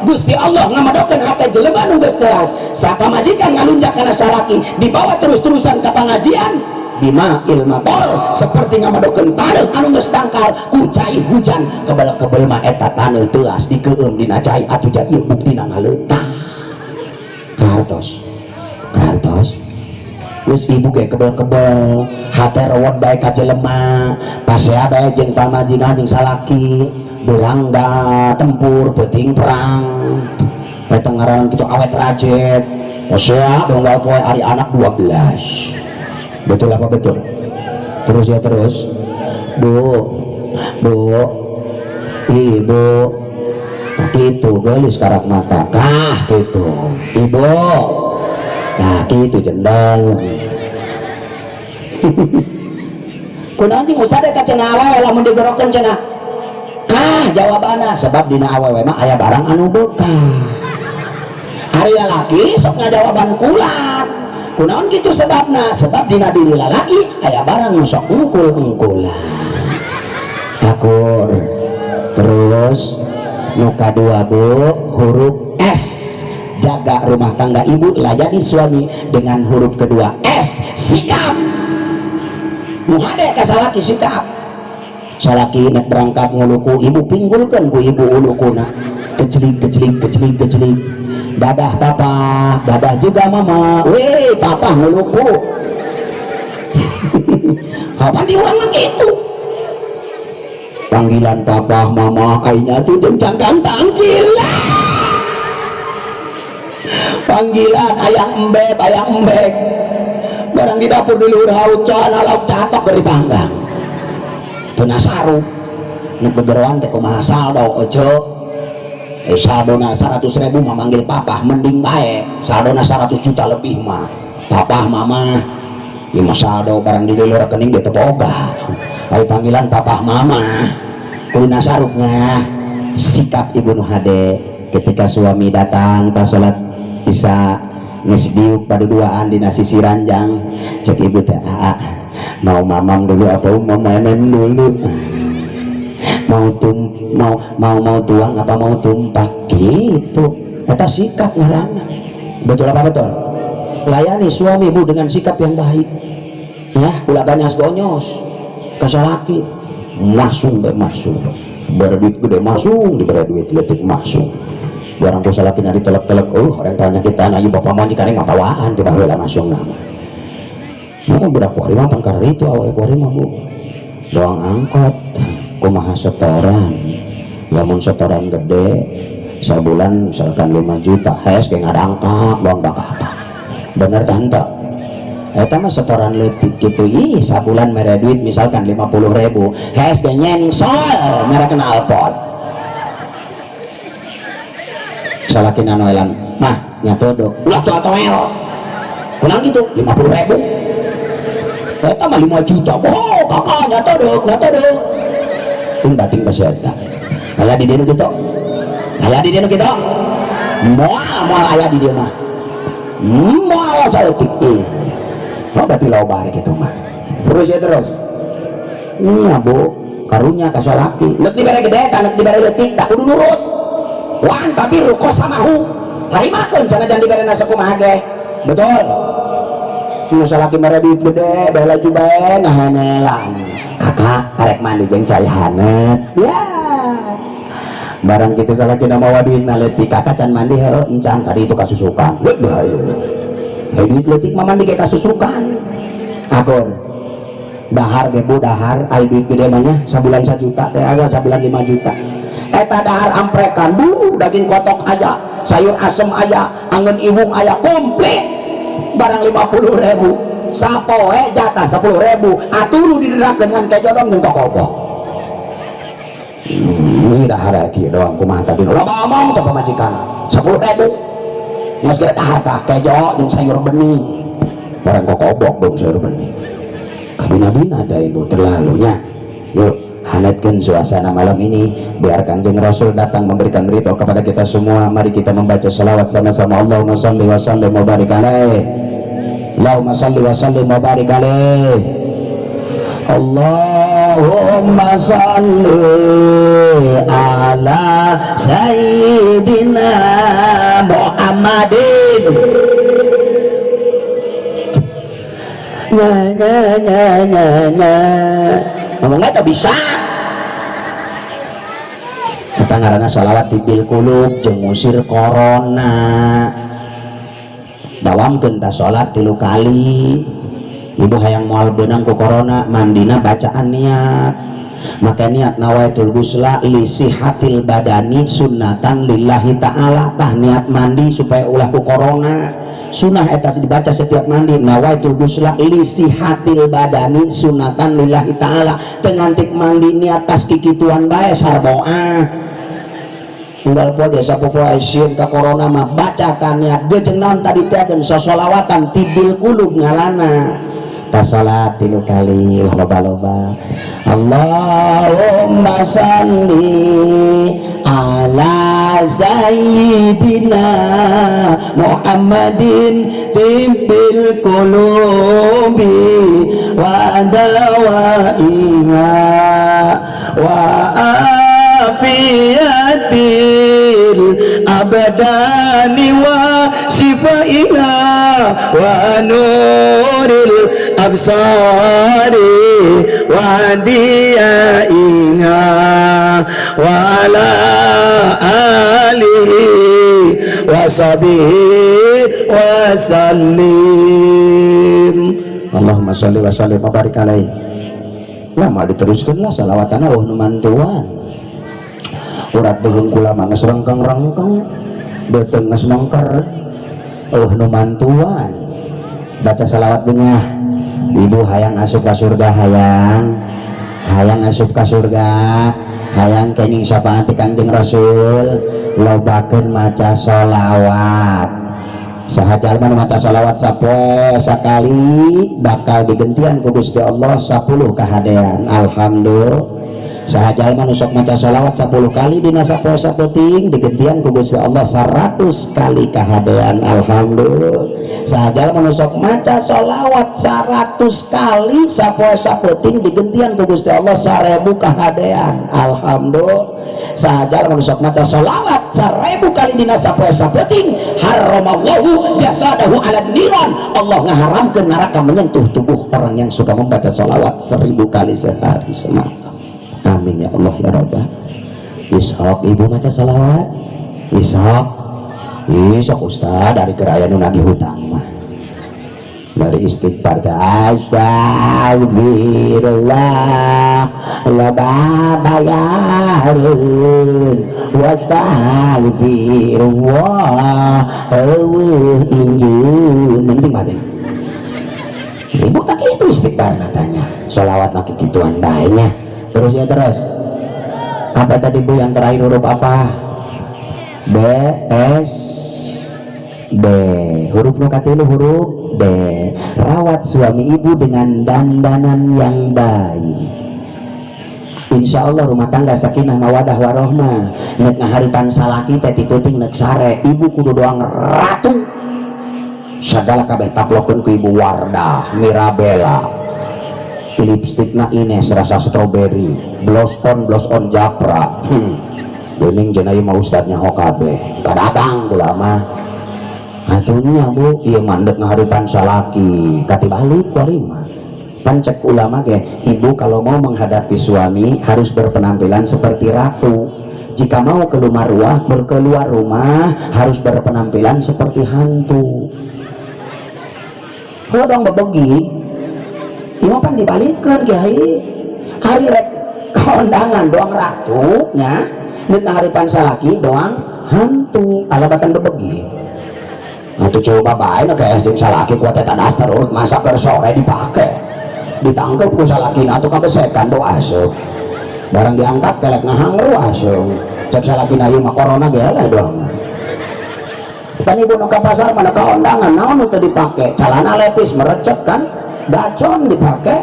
Gusti Allah ngamadokeun hate jelema nu geus telas sapa majikan ngalunjak kana salaki dibawa terus-terusan ka pangajian bima ilmator seperti ngamadokeun taneuh anu geus tangkal ku cai hujan kebal-kebal mah eta taneuh teuas dikeueum dina cai atuh ja ieu buktina ngaleutah kartos geus ibu ge kebal-kebal hate rewot bae ka jelema pasea bae jeung pamajikan jeung salaki berangga tempur beuting perang eta ngaran kitu awet rajet pasea donggal poe ari anak 12 betul apa betul terus ya terus bu ibu gitu gelis karak mata gitu ibu nah gitu jendal kunaon ustad eta cenah awewe lamun digorokeun cenah jawabanna sebab dina awewe mah aya barang anu bekah ari lalaki sok ngajawaban kulat kunaon gitu sebabna sebab dina diri lalaki aya barang nu sok ungkul-ungkulan akur terus nu kadua bu huruf S jaga rumah tangga ibu layani suami dengan huruf kedua S sikap nu hade ka salaki sikap salaki nek berangkat nguluku ibu pinggulkeun ku ibu ulukuna keclik dadah papa dadah juga mama weh papa nguluku apa diulang gitu panggilan papa mama kayaknya tuh jeung cangkang tangkil panggilan ayang embek barang di dapur dulu raut coana lauk catok dari panggang tuna saru nek begeroan teh kumaha saldo ojo saldona 100.000 mah manggil papa mending bae saldona 100 juta lebih mah papa mama ieu saldo barang di dulu rekening ge teu boga aya panggilan papa mama kulina sarupnya sikap ibu nu hade ketika suami datang pas salat isya geus diuk paduduaan dina sisi ranjang cek ibu teh mau mamam dulu apa mau menem dulu mau tuang apa mau tumpah gitu eta sikap ngaranna betul apa betul layani suami ibu dengan sikap yang baik ya ulah ganyas gonyos kasalaki masung bere duit gede masung dibere duit leutik masung barang kasalaki na ditelek-telek orang tanya kita na ieu bapak majikan ngapawaan teh baheula masung nama mau budak kuari mah perkara itu awal kuari mah bu doang angkot kumaha setoran lamun setoran gede sebulan misalkan 5 juta hes kayak ngadangkak doang bakal bener tante eta mah setoran leutik gitu sabulan mere duit misalkan 50.000 hes kayak nyengsol mere knalpot salakin anoelan mah nyatodok ulah tuh atoel kunang gitu 50.000 eta mah 5 juta oh kakak nyatodok ting bating pasti ada aya di dieu kitu moal aya di dieu mah moal saeutik mau berarti loba rek kitu mah terus ya terus iya bu karunya kasolaki nek dibere gede nek dibere leutik tak kudu nurut wan tapi ruko samahu tarimakeun sanajan dibere na sakumaha ge betul masalaki mere duit gede bae laju bae ngahanelan kakak arek mandi jeung cai hanet ya barang kita salah kena mawa duit na leutik kakak can mandi heuh encan kadi itu kasusukan duit leutik mah mandi ge kasusukan akur dahar ge bu dahar ai duit gede mah nya sabulan 1 juta teh agak sabulan 5 juta eta dahar amprekan bu daging kotok aja sayur asem aja angeun iwung aya komplit barang 50.000 sapoe jatah 10.000 atuh nu diderakeun ngan kejodong jeung tokobok ini dahar kieu doang kumaha tadi loba omong coba majikan 10.000 geus gede dahar tah kejo jeung sayur bening barang kokobok dong sayur bening kabina-bina ada ibu terlalunya yuk hanatkan suasana malam ini biar Kanjeng Rasul datang memberikan berita kepada kita semua. Mari kita membaca salawat sama-sama. Allahumma salli wa sallim wa barik alaih. Allahumma salli wa sallim wa barik alaih. Allahumma salli ala sayyidina Muhammadin. Ngomongnya tak bisa kita ngarana sholawat tibil kulub jeung ngusir corona dalam genta sholat 3 kali ibu hayang moal benang ku corona mandina bacaan niat maka niat nawaitul gusla li sihatil badani sunnatan lillahi ta'ala tah niat mandi supaya ulah ku corona sunnah eta dibaca setiap mandi nawaitul gusla li sihatil badani sunnatan lillahi ta'ala tengantik mandi niat tas kikituan bae sarboah tinggal poe sapopo aisyun ka corona mah baca niat jeung naon tadi teh jeung sholawatan tibil kulub ngalana salat 3 kali loba-loba. Allahumma salli ala sayyidina Muhammadin tibbil qulubi wa dawaiha wa afiyatil abadani wa sifaiha wa nuril absari wa diyaiha wa ala alihi wa sahbihi wa sallim. Allahumma sholli wa sallim wa barik alaihi. Lama diteruskan lah salawatan Allah numantuan urat beheung kula mah geus rengkeng-rengkeng beuteung geus mengker numantuan baca salawat benyah ibu hayang asup ka surga hayang asup ka surga hayang kenging syafaat Kanjeng Rasul lobakeun maca sholawat saha jalma maca sholawat sapoe sakali bakal digentian ku Gusti Allah 10 kahadean. Alhamdulillah saha jalma nu sok maca sholawat 10 kali dina sapoe sapeting digentian ku Gusti Allah 100 kali kahadean. Alhamdulillah saha jalma nu sok maca sholawat 100 kali sapoe sapeting digentian ku Gusti Allah 1000 kahadean. Alhamdulillah saha jalma nu sok maca sholawat 1000 kali dina sapoe sapeting haramallahu jasadahu ala niran Allah ngaharamkeun neraka menyentuh tubuh orang yang suka membaca sholawat 1000 kali sehari semata. Amin ya Allah ya Rabbah. Isok ibu maca salawat isok ustad dari keraya nu nagih hutang mah dari istighfar astagfirullah la babayarun wa astagfirullah injun penting mati ibu tak itu istighfar natanya salawat nak kituan baiknya. Terus ya terus apa tadi Bu yang terakhir huruf apa? B S D huruf nukatilu huruf D. Rawat suami ibu dengan dandanan yang baik. Insya Allah rumah tangga sakinah mawadah warohmah nek ngaharipan salaki teh tituting nek sare ibu kudu doang ratu segala kabeh taplokeun ku ibu Wardah Mirabella lipstikna ini serasa stroberi, blush on japra. Gening jenai mau ustadnya hokabe kadang ulama atunya bu iya mandek ngaharipan salaki kati balik warima pancek ulama ke ibu kalau mau menghadapi suami harus berpenampilan seperti ratu, jika mau keluar rumah harus berpenampilan seperti hantu. Kalau dong bebegi ima pan dibalikkan kiai hari rek kondangan doang ratunya nek harapan salaki doang hantu alabatan bebegi atau coba baik nak kayak jeung salaki kuat eta dasar urut masa keur sore dipake ditangkep ku salaki atau kabesekan doa asup barang diangkat kelek ngahanger asup cek salaki na ieu mah corona ge lah doang pan ibu nu ka pasar mana ka undangan naon nu teu dipake calana lepis merecet kan dacon dipake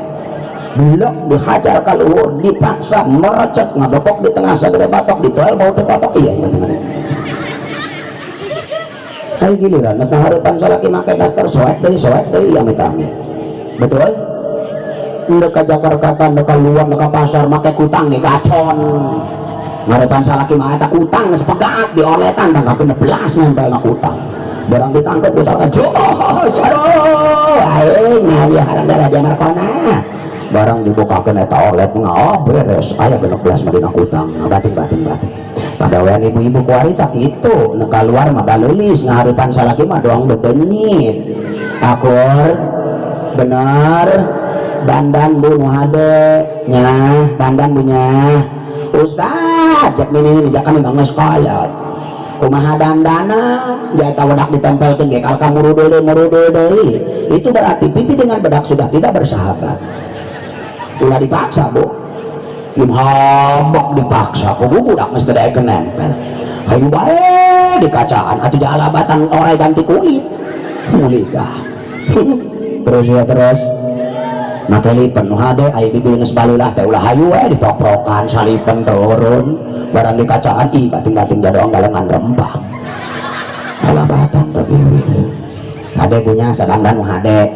belok dihajar ka luhur dipaksa merecet ngadopok di tengah sagede batok ditoel bau teu kotok iya kayak giliran nek harapan salaki make daster soek deui amit-amit betul ndek ka Jakarta ndek ka luar ndek ka pasar make kutang ge gacon harapan salaki mah eta kutang geus pegat dioletan tanggal 16 nempel na kutang barang ditangkep misalkan jos aduh aing ngawi harang darah dia markona barang dibukakan eta olet beres aya 16 mah dina kutang batin pada wayan ibu-ibu kuari tak itu nu keluar mah galeulis ngaharipan salaki mah doang bebenit akur bener dandan bu nu hade nya dandan bu nya ustad cek ini jakan bang sekolah kumaha dandana jata wadak ditempelkeun ge kalka murudo deui itu berarti pipi dengan bedak sudah tidak bersahabat. Ulah dipaksa bu im habok dipaksa ku budak mesti daekeun nempel hayu bae di kacaan atuh jalabatan orai ganti kulit muligah terus ya terus maka lipen nu hade aya bibir geus balilah teh ulah hayu we dipoprokan salipen turun barang di kacaan ih bating-bating jadong galengan rempah alabatan teh bibir hade punya sadandan nu hade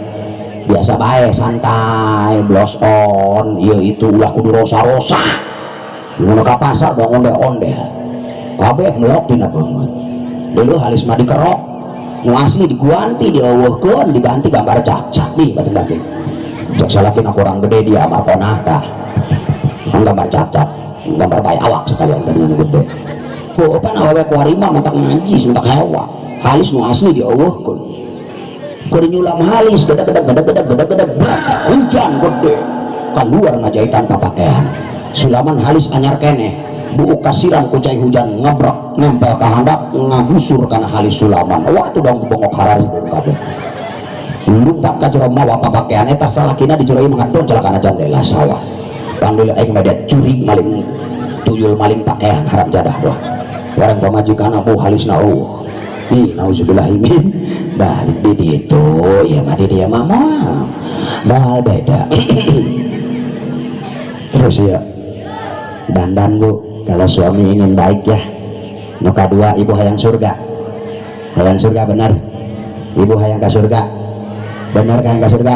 biasa baik santai blush on iya itu ulah kudu rosa-rosa dimana ke pasar dong ondel-ondel kabeh melok dina banget dulu halis mah dikerok nu asli diguanti dieuweuhkeun diganti gambar cak-cak di batin-batin cek salakina kurang gede dia mah ponah tah gambar cak-cak gambar bayi awak sekalian tadi yang gede pan awewe kuari mah mentak najis mentak hewa halis nu asli dieuweuhkeun kudu nyulam halis gede hujan gede keluar ngajahitan pakaian sulaman halis anyar keneh buuk kasiran ku cai hujan ngebrok nempel ka handap ngagusur kana halis sulaman waktu dong bongok hararibun kabeh lumpat ka jero mawa pakaian eta salakina dijuroi mengadon celakana jandela sawah panggil aing media curi maling tuyul maling pakaian harap jadah doh barang pamajikan abu halisna ih nauzubillahimin balik di itu ya mati dia mama bal beda terus ya dandan bu kalau suami ingin baik ya nuka dua ibu hayang surga benar ibu hayang ke surga benar hayang ke surga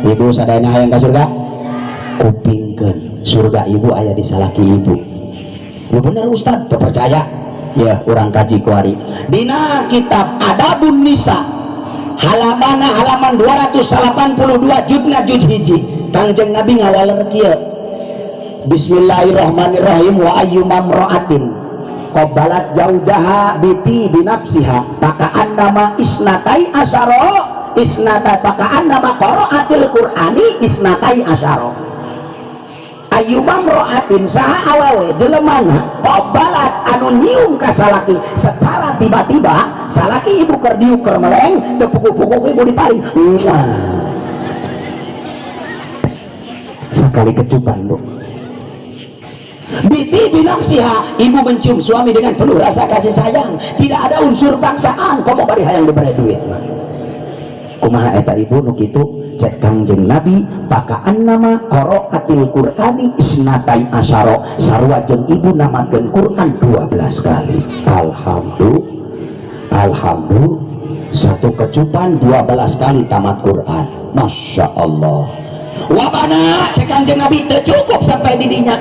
ibu sadayana hayang ke surga kupingkeun surga ibu aya di salaki ibu lu bener ustad tuh percaya ya orang kaji kuari dina kitab Adabun Nisa halaman 282 judna jud hiji Kangjeng Nabi ngawaler kieu bismillahirrahmanirrahim wa ayyumam ra'atin qabalat jaujaha biti binafsiha pakaan nama isnatai pakaan nama qara'atil qur'ani isnatai asyara ayyumam ro'atin saha awewe jelemana qabalat anu nyium ka salaki secara tiba-tiba salaki ibu keur diuk keur meleng teu pukul-pukul ibu dipaling sekali kecupan bu biti binafsiha ibu mencium suami dengan penuh rasa kasih sayang tidak ada unsur paksaan komo bari hayang dibere duit kumaha eta ibu nu kitu cek Kangjeng Nabi pakaan nama qara'atil Qur'ani isnatai asyara sarua jeung ibu namakeun Quran 12 kali alhamdulillah satu kecupan 12 kali tamat Quran Masya Allah wabana cek Kanjeng Nabi tercukup sampai didinya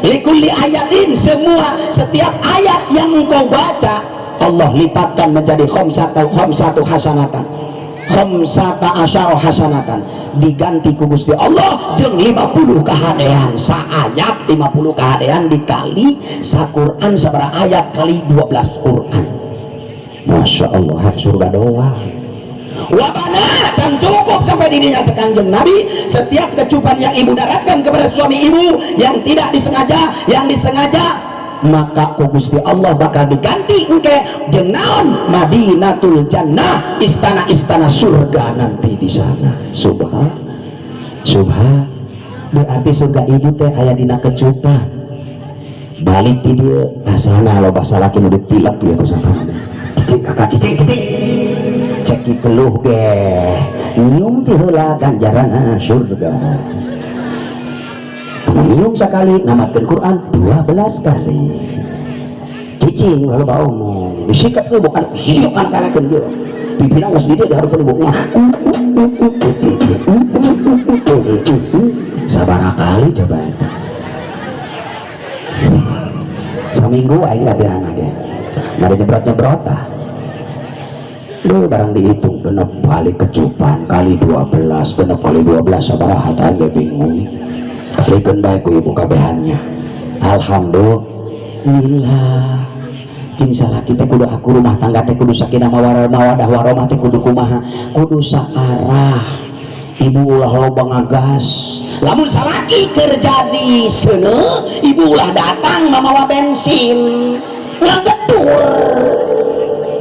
likulli ayatin, setiap ayat yang engkau baca Allah lipatkan menjadi khamsatu hasanatan, khamsata asyara hasanatan, diganti ku Gusti Allah jeung 50 kahadean, saayat 50 kahadean dikali saquran sabaraha ayat kali 12 Quran. Masya Allah, surga doang. Wabana dan cukup sampai dirinya Kanjeng Nabi setiap kecupan yang ibu daratkan kepada suami ibu yang tidak disengaja, yang disengaja, maka ku Gusti Allah bakal diganti engke jeung naon Madinatul Jannah, istana-istana surga nanti di sana. Subhan berarti surga ibu teh aya dina kecupan. Balik ti dieu asana loba salaki nu ditilak ya ku sampeyan. Cicing ceki peluh ge nyium ti heula ganjaran surga. Nyium sekali namakeun Quran 12 kali. Cicing lalu bau ngomong disikat tuh bukan siukan kalakeun ge pipina geus di dieu dihareupeun ibuna. Sabaraha kali coba eta. Saminggu aing latihan ge. Mari nyebrot-nyebrot tah. Duh, barang dihitung genep kali kecupan kali 12, genep kali 12 sabaraha tah ge bingung. Kali gendai ku ibu kabehannya. Alhamdulillah. Cing salaki teh kudu aku rumah tangga teh kudu sakinah mawadah warahmah teh kudu kumaha? Kudu saarah. Ibu ulah loba ngagas. Lamun salaki kerja di seuneu, ibu ulah datang mamawa bensin. Ngagetur.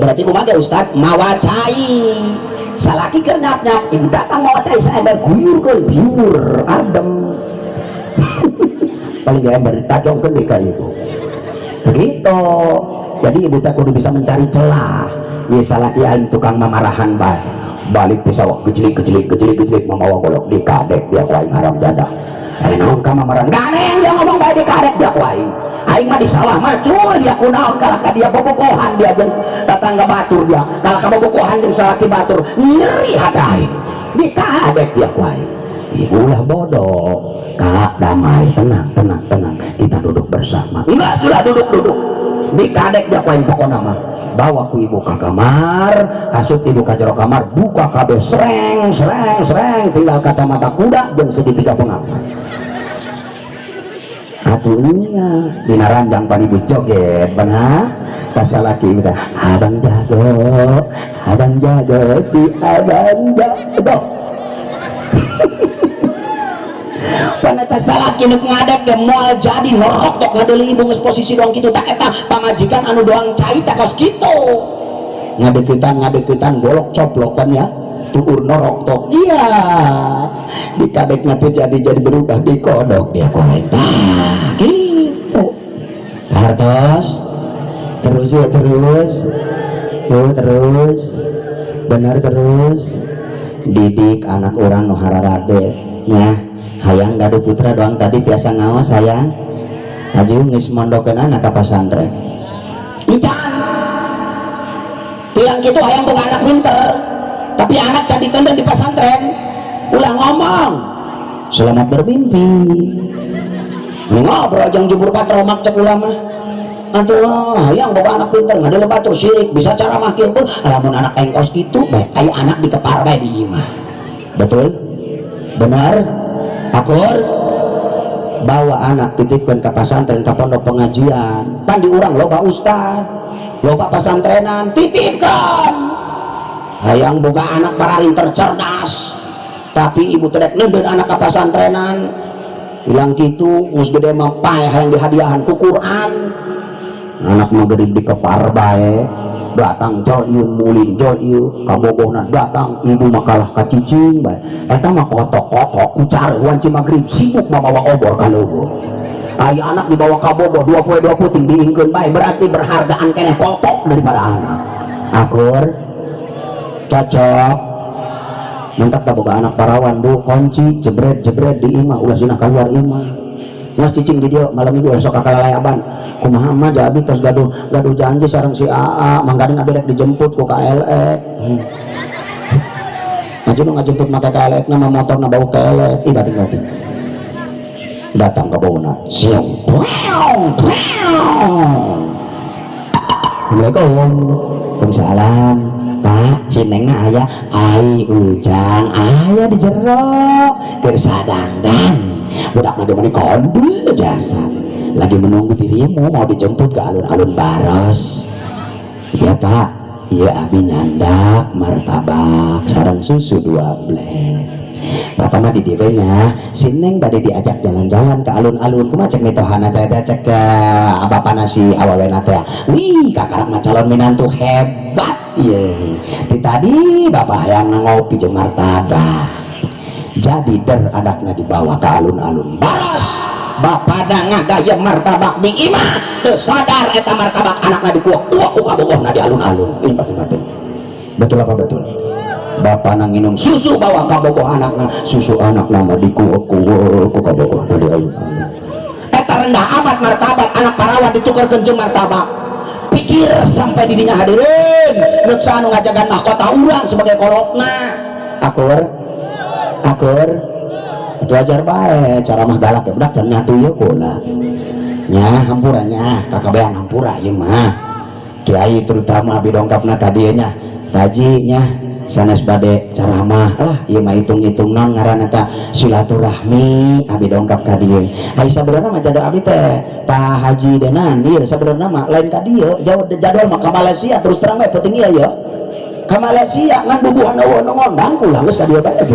Berarti kumaha Ustaz? Mawa cai. Salaki keur nyap-nyap, ibu datang mawa cai saember guyurkeun biur adem. Paling gak ember tajongkeun deui ka ibu. Begitu. Jadi ibu teh kudu bisa mencari celah. Ieu salaki aing tukang mamarahan bae. Balik ti sawah kecil mamawa golok di kadek dia ku aing haram jadah. Aing naon ka mamarahan? Ganeng dia ngomong bae di kadek dia ku aing. Aing mah di sawah macul dia kunaon kalah ka dia bobogohan dia jeung tetangga batur dia kalah ka bobogohan jeung salaki batur nyeri hati aing di kadek dia ku aing. Ibu lah bodoh. Kak damai, tenang kita duduk bersama. Enggak, sudah duduk di kadek dia ku aing pokona mah bawa ku ibu ke kamar, asup ibu ka jero kamar, buka kabeh sreng tinggal kacamata kuda jeung segitiga pengaman. Atunya dina ranjang pan ibu joget benar pasalaki udah abang jago si abang jago paneta salaki nu ngadek ge moal jadi norok tok ngadeuli ibu geus posisi doang kitu tak eta pamajikan anu doang cai tak kos kitu ngadeukeutan golok coplokan ya tuur norok tok iya di kadeknya teh jadi berubah di kodok dia ku eta gitu hartos terus bener terus didik anak orang nu hararade nya hayang gadu putra doang tadi tiasa ngawas sayang aju geus mondokeun anak ka pasantren encan tiang kitu hayang boga anak pinter tapi anak jadi tenden di pesantren ulah ngomong selamat bermimpi ngobrol jeung jubur patromak cek ulama atuh hayang boga anak pinter ngadeuleuh batur syirik bisa cara mah kieu lamun anak engkos kitu bae aya anak di kepar bae di imah betul benar akur bawa anak titipkan ke pesantren ke pondok pengajian pan di urang loba ustad loba pesantrenan titipkan hayang boga anak pararinter cerdas tapi ibu terek neudeun anak ka pasantrenan hilang kitu geus gede mah pae hayang dihadiahan ku Quran anak magrib di kepar bae datang jol ieu mulin jol ieu kabogohna datang ibu makalah ka cicing bae eta mah kotok-kotok ku careuan ci magrib sibuk mamawa obor ka leuweung aya anak dibawa ka bogoh 20 ting diingkeun bae berarti berhargaan keneh kotok daripada anak akur cocok mentak tak boga anak parawan bu kunci jebret di imah ulah cenah keluar imah ngas cicing di dia malam minggu esok kakalalayaban kumaha mah jadi terus gaduh janji sareng si AA manggading abirek dijemput ku KLE Maju nu ngajemput maka kelek nama motor na bau kelek bating datang ke bawah siang. Assalamualaikum. Waalaikumsalam. Pak, si neng na aya ai ujang aya di jero keur sadangdan budak na dimana kondul jasa lagi menunggu dirimu mau dijemput ke alun-alun Baros. Iya Pak, iya abi nyandak martabak sarang susu 2 blek. Bapak mah di DP-nya si neng bade diajak jalan-jalan ke alun-alun kumaha cek mitohana teh cek ke bapana si awawena teh. Wih kakarak mah calon minantu hebat ya. Di tadi bapak yang ngopi jeung martabak. Jadi anakna dibawa ke alun-alun Baros. Bapak da ngagaya martabak di imah teu sadar eta martabak anakna dikuak-kuak ku kabogohna di alun-alun. Betul apa betul? Bapak nang minum susu bawa kabogoh anakna, susu anakna mah dikuak-kuak ku kabogohna di alun-alun. Eta rendah amat martabak anak parawan ditukerkeun jeung martabak. Pikir sampai didinya hadirin neuk anu ngajagan mahkota urang sebagai kolotna. Akur itu ajar bae cara mah galak ya budak can nyatu ye bola nya hampurannya kakabean hampura ieu mah kiai terutama abi dongkapna ka dieu nya haji nya sanes bade ceramah lah ieu mah hitung-hitung naon ngaranna teh silaturahmi abi dongkap ka dieu ai sabenerna mah jadwal abi teh Pak Haji Denan ieu sabenerna mah lain ka dieu jadwal mah ka Malaysia terus terang bae penting ieu ya ka Malaysia ngan bubuhan eueuh ngondang pulang geus ka dieu bae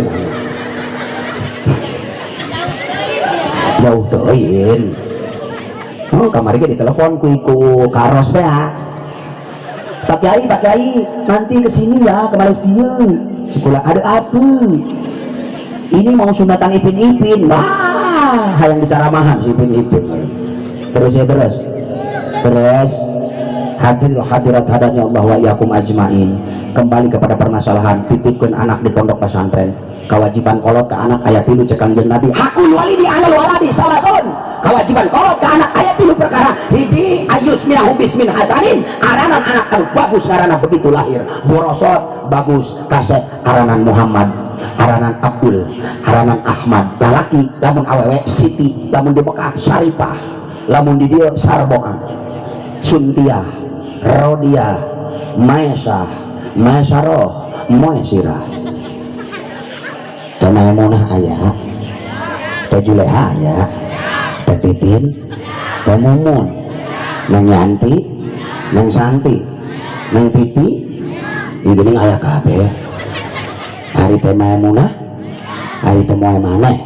jauh teuin. Oh, kamari ge ditelepon ku karos teh. Pak Kiai, nanti kesini ya ke Malaysia. Sekolah ada apa? Ini mau sunatan Ipin. Wah, hayang dicaramahan si Ipin. Terus. Hadirat hadanya Allah wa iyyakum ajmain. Kembali kepada permasalahan titipkeun anak di pondok pesantren. Kewajiban kolot ke anak ayat 3 cek Kanjeng Nabi hakul walidi alal waladi salasun. Kewajiban kolot ke anak ayat 3 perkara hiji ayusmiahu bismin hasanin aranan anak anu bagus ngaranna begitu lahir borosot bagus kaset aranan Muhammad aranan Abdul aranan Ahmad lalaki lamun awewe Siti lamun di Mekah Syarifah lamun di dieu Sarboa Suntiah Rodiah Maesah Maesaroh Moesirah Tana Munah aya, Teh Juleha aya, Teh Titin, Teh Mumun, Nang Yanti, Nang Santi, Nang Titi, ini geuning aya kabeh. Ari Teh Munah, ari Teh moe maneh.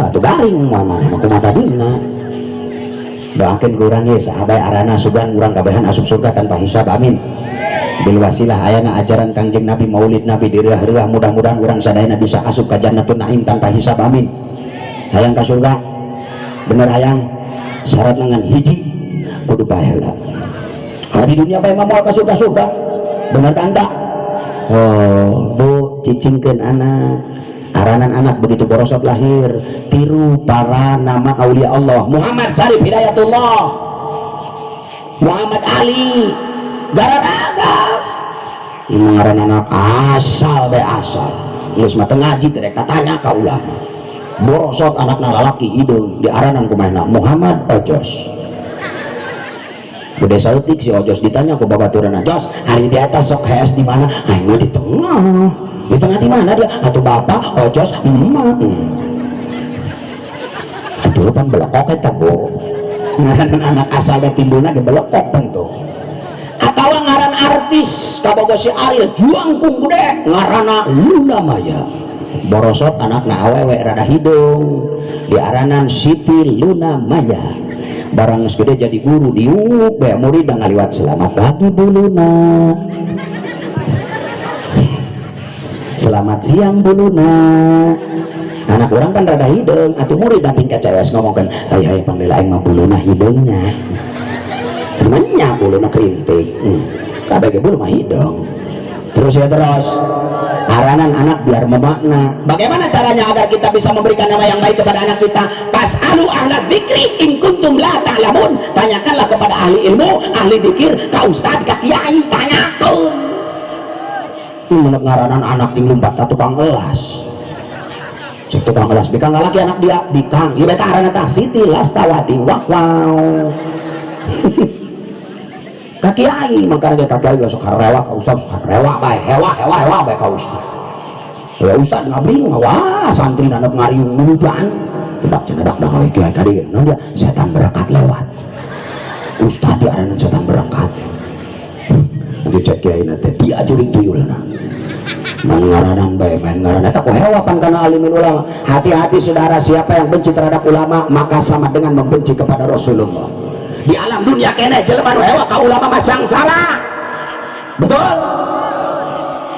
Atuh garing moe maneh mah kumaha tadina. Doakeun ku urang ge sahabat arana sugan urang kabehan asup surga tanpa hisab amin. Bil wasilah ayana ajaran Kangjeng Nabi maulid Nabi direuah-reuah mudah-mudahan urang sadayana bisa asup ka Jannatul Naim tanpa hisab amin. Hayang ka surga bener hayang syarat nangan hiji kudu bae heula. Di dunia bae mah moal ka surga bener tanda. Bu cicingkeun anak aranan anak begitu borosot lahir tiru para nama aulia Allah Muhammad Syarif Hidayatullah Muhammad Ali Gararaga ini ngaran anak asal geus mah teu ngaji teh katanya ka ulama borosot anakna lalaki hideung di aranan kumaha Muhammad Ojos bude sautik si Ojos ditanya ku babaturan Ojos hari di atas sok hees di mana aing mah di tengah di mana dia atuh bapak Ojos emak atuh pan belokok eta bu ngaran anak asal teh timbulna ge belokok pentu atawa ngaran artis kabogo si Ariel juangkung gede ngarana Luna Maya borosot anakna awewe rada hidung di aranan Siti Luna Maya barang gede jadi guru diuk bae murid ngaliwat selamat pagi Bu Luna selamat siang Bu Luna anak orang kan rada hidung atuh murid dan tingkat cewek ngomongkan hai panggil aing mah Bu Luna hidungnya temennya bulu nak kerintik kabeh bulu mah hidung terus aranan anak biar memakna bagaimana caranya agar kita bisa memberikan nama yang baik kepada anak kita pas'alu ahla dzikri in kuntum la ta'lamun tanyakanlah kepada ahli ilmu ahli dzikir ka ustad ka kiai tanyakeun menurut ngaranan anak ting lumpat ka tukang elas. Cek tukang elas bikang laki anak dia bikang ieu beta aranna tah Siti Lastawati. Wow. Ka kiai mangkana ge ka kiai sok harewa ka ustaz sok harewa bae hewa bae ka ustaz. Ya ustaz ngabring wah santri anak ngariung nuduhan. Dak cenah dak kiai tadi naon dia setan berkat lewat. Ustaz dia aranna setan berkat. Dicek kiai nanti dia jurik tuyulna mengaranan bae main ngaranan tak hewapan karena alimul ulama. Hati-hati saudara, siapa yang benci terhadap ulama maka sama dengan membenci kepada Rasulullah. Di alam dunia kene jelema nu hewa ka ulama mah sangsara, betul?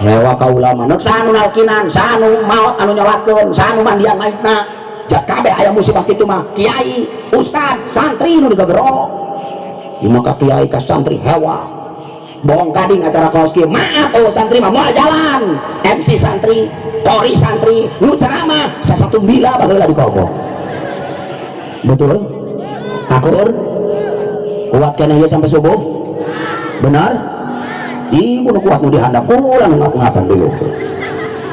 Hewa ka ulama neuk sanu nalkinan sanu maot anu nyawatkeun sanu mandian maitna jak kabeh aya musibah kitu mah kiai ustad santri nu digagerok ieu mah ka kiai ka santri hewa bohong kading acara kaos kieu maaf oh santri mah moal jalan MC santri tori santri lu ceramah sasatu bila baheula di kobong betul akur kuat kena ieu sampai subuh benar ibu nu kuat nu dihandap ulah nu ngapan dulu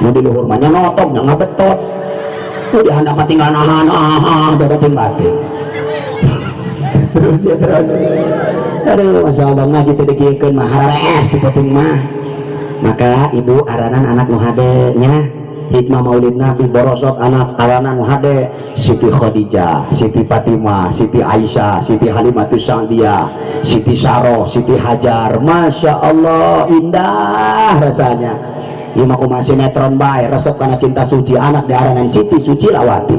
nu di luhur mah nya notok nya ngabetot nu dihandap mah tinggal nahan batin terus ya terus. Aduh, masya Allah ngaji tadi kieukeun mah hareres di penting mah. Maka ibu aranan anak nu hade nya hikmah maulid nabi borosot anak aranan nu hade Siti Khadijah, Siti Fatimah, Siti Aisyah, Siti Halimatus Sa'diyah, Siti Saroh, Siti Hajar. Masya Allah indah rasanya. Ieu mah kumaha sinetron bae resep kana cinta suci anak diaranan Siti Suci Lawati.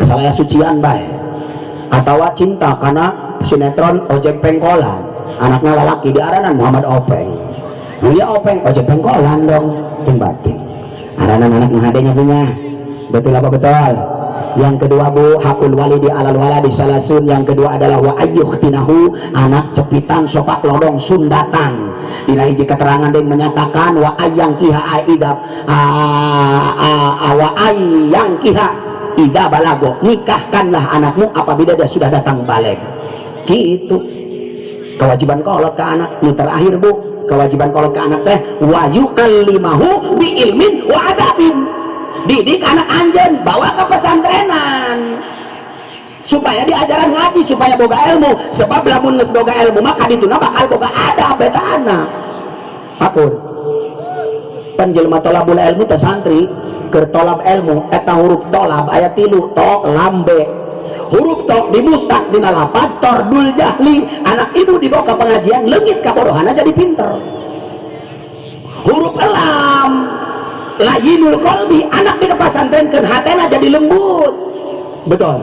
Kesalaya sucian bae. Atawa cinta karena sinetron ojek pengkolan anaknya lalaki diaranan Muhammad Openg. Mulia Openg ojek pengkolan dong ting batin aranan anak muhadenya punya betul apa betul. Yang kedua bu hakul walidi alal waladi salasun. Yang kedua adalah wa ayyuhtinahu anak cepitan sopak lodong sundatan. Dina hiji keterangan yang menyatakan wa ayyang kiha aidab wa ayyang kiha ida balago nikahkanlah anakmu apabila dia sudah datang balik. Gitu kewajiban kolot ke anak. Yang terakhir bu kewajiban kolot ke anak teh wa yu'allimahu bi ilmin wa adabin. Didik anak anjen bawa ke pesantrenan supaya diajaran ngaji supaya boga ilmu. Sebab lamun geus boga ilmu maka dituna bakal boga adab beta anak. Apun panjelma tolabul ilmu teh santri keur tolab ilmu eta huruf tolab aya 3 tok lambe. Huruf tok dimustak dina lapad tordul jahli anak ibu dibawa ke pengajian leungit kabodohan jadi pinter. Huruf elam layinul qalbi anak di pesantrenkeun hatena jadi lembut. Betul.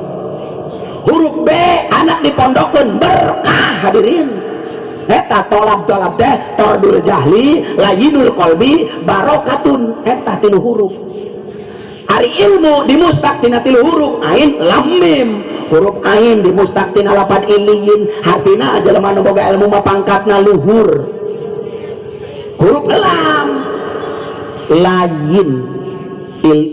Huruf B anak dipondokkeun berkah hadirin. Eta tolab teh tordul jahli layinul qalbi barokatun eta 3 huruf. Ari ilmu dimustak tina 3 huruf ain lam mim. Huruf ain dimustak tina lapad iliyin hartina jelema nu boga ilmu mah pangkatna luhur. Huruf lam layin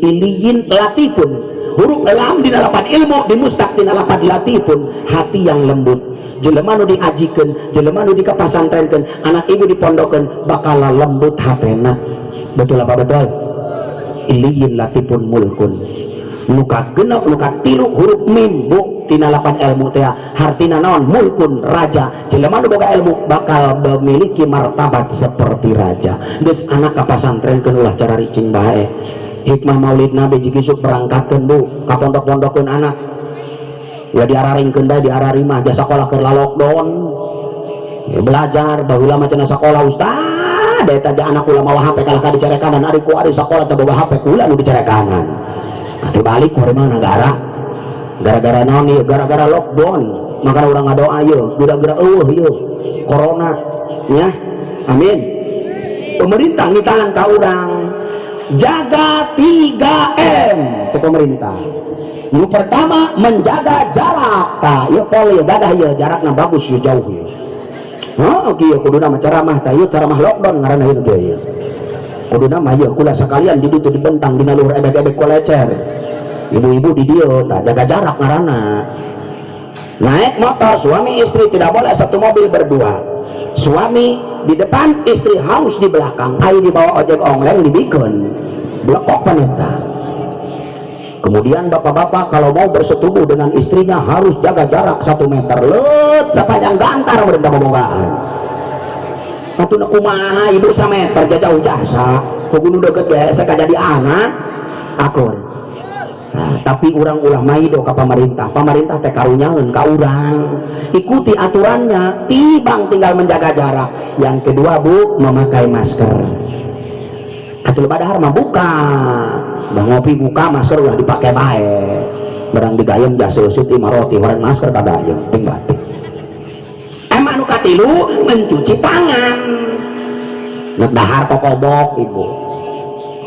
iliyin latifun. Huruf lam dina lapad ilmu dimustak tina lapad latifun hati yang lembut. Jelema nu diajikeun jelema nu dikapasantrenkeun anak ibu dipondokkeun bakal lembut hatena. Betul apa betul? Iliyin latifun mulkun luka genep luka 3 huruf mim bu tina lapan ilmu teh hartina naon mulkun raja. Jelema nu boga ilmu bakal memiliki martabat seperti raja. Geus anak ka pasantrenkeun ulah cara ricing bae. Hikmah maulid nabi jigisuk berangkatkeun bu ka pondok-pondokkeun anak ya diararingkeun bae diarari mah jasa sekolah keur lockdown ya, belajar baheula mah cenah sakola ustaz eta aja anak ulah mawa HP kalah ka dicere kanan ari ku ari sakola teh boga HP kula nu dicere kanan. Atuh balik ku mana negara gara-gara naon ieu gara-gara lockdown maka urang ngadoa ieu gara-gara ieu corona nya amin. Pemerintah ngitahan ka urang jaga 3M cek pemerintah. Nu pertama menjaga jarak tah ieu poli gadah ieu jarakna bagus ieu jauh ieu. Oh kieu kuduna mah ceramah tah ieu ceramah lockdown ngaranna ieu kieu. Kuduna mah ieu kula sakalian di ditu dibentang dina luhur ebek-ebek kolecer. Ibu-ibu di dieu tah jaga jarak ngaranna. Naik motor suami istri tidak boleh satu mobil berdua. suami di depan, istri haus di belakang, ayo dibawa ojek online dibikin blekok panita. Kemudian bapak-bapak kalau mau bersetubuh dengan istrinya harus jaga jarak 1 meter let sepanjang gantar berenda bobogaan. Atuh kumaha ibu 1 meter jauh jasa kudu deket biasa jadi anak akur. Nah, tapi orang ulah maido ke pemerintah teh karunyaeun ka urang, ikuti aturannya, tibang tinggal menjaga jarak. Yang kedua Bu, memakai masker. Atuh badahar mah buka, udah ngopi buka masker udah dipakai bae, barang digayung jasa usut imaroti horan masker kagayung ting batik. Emang nu katilu mencuci tangan, nek dahar kokobok ibu.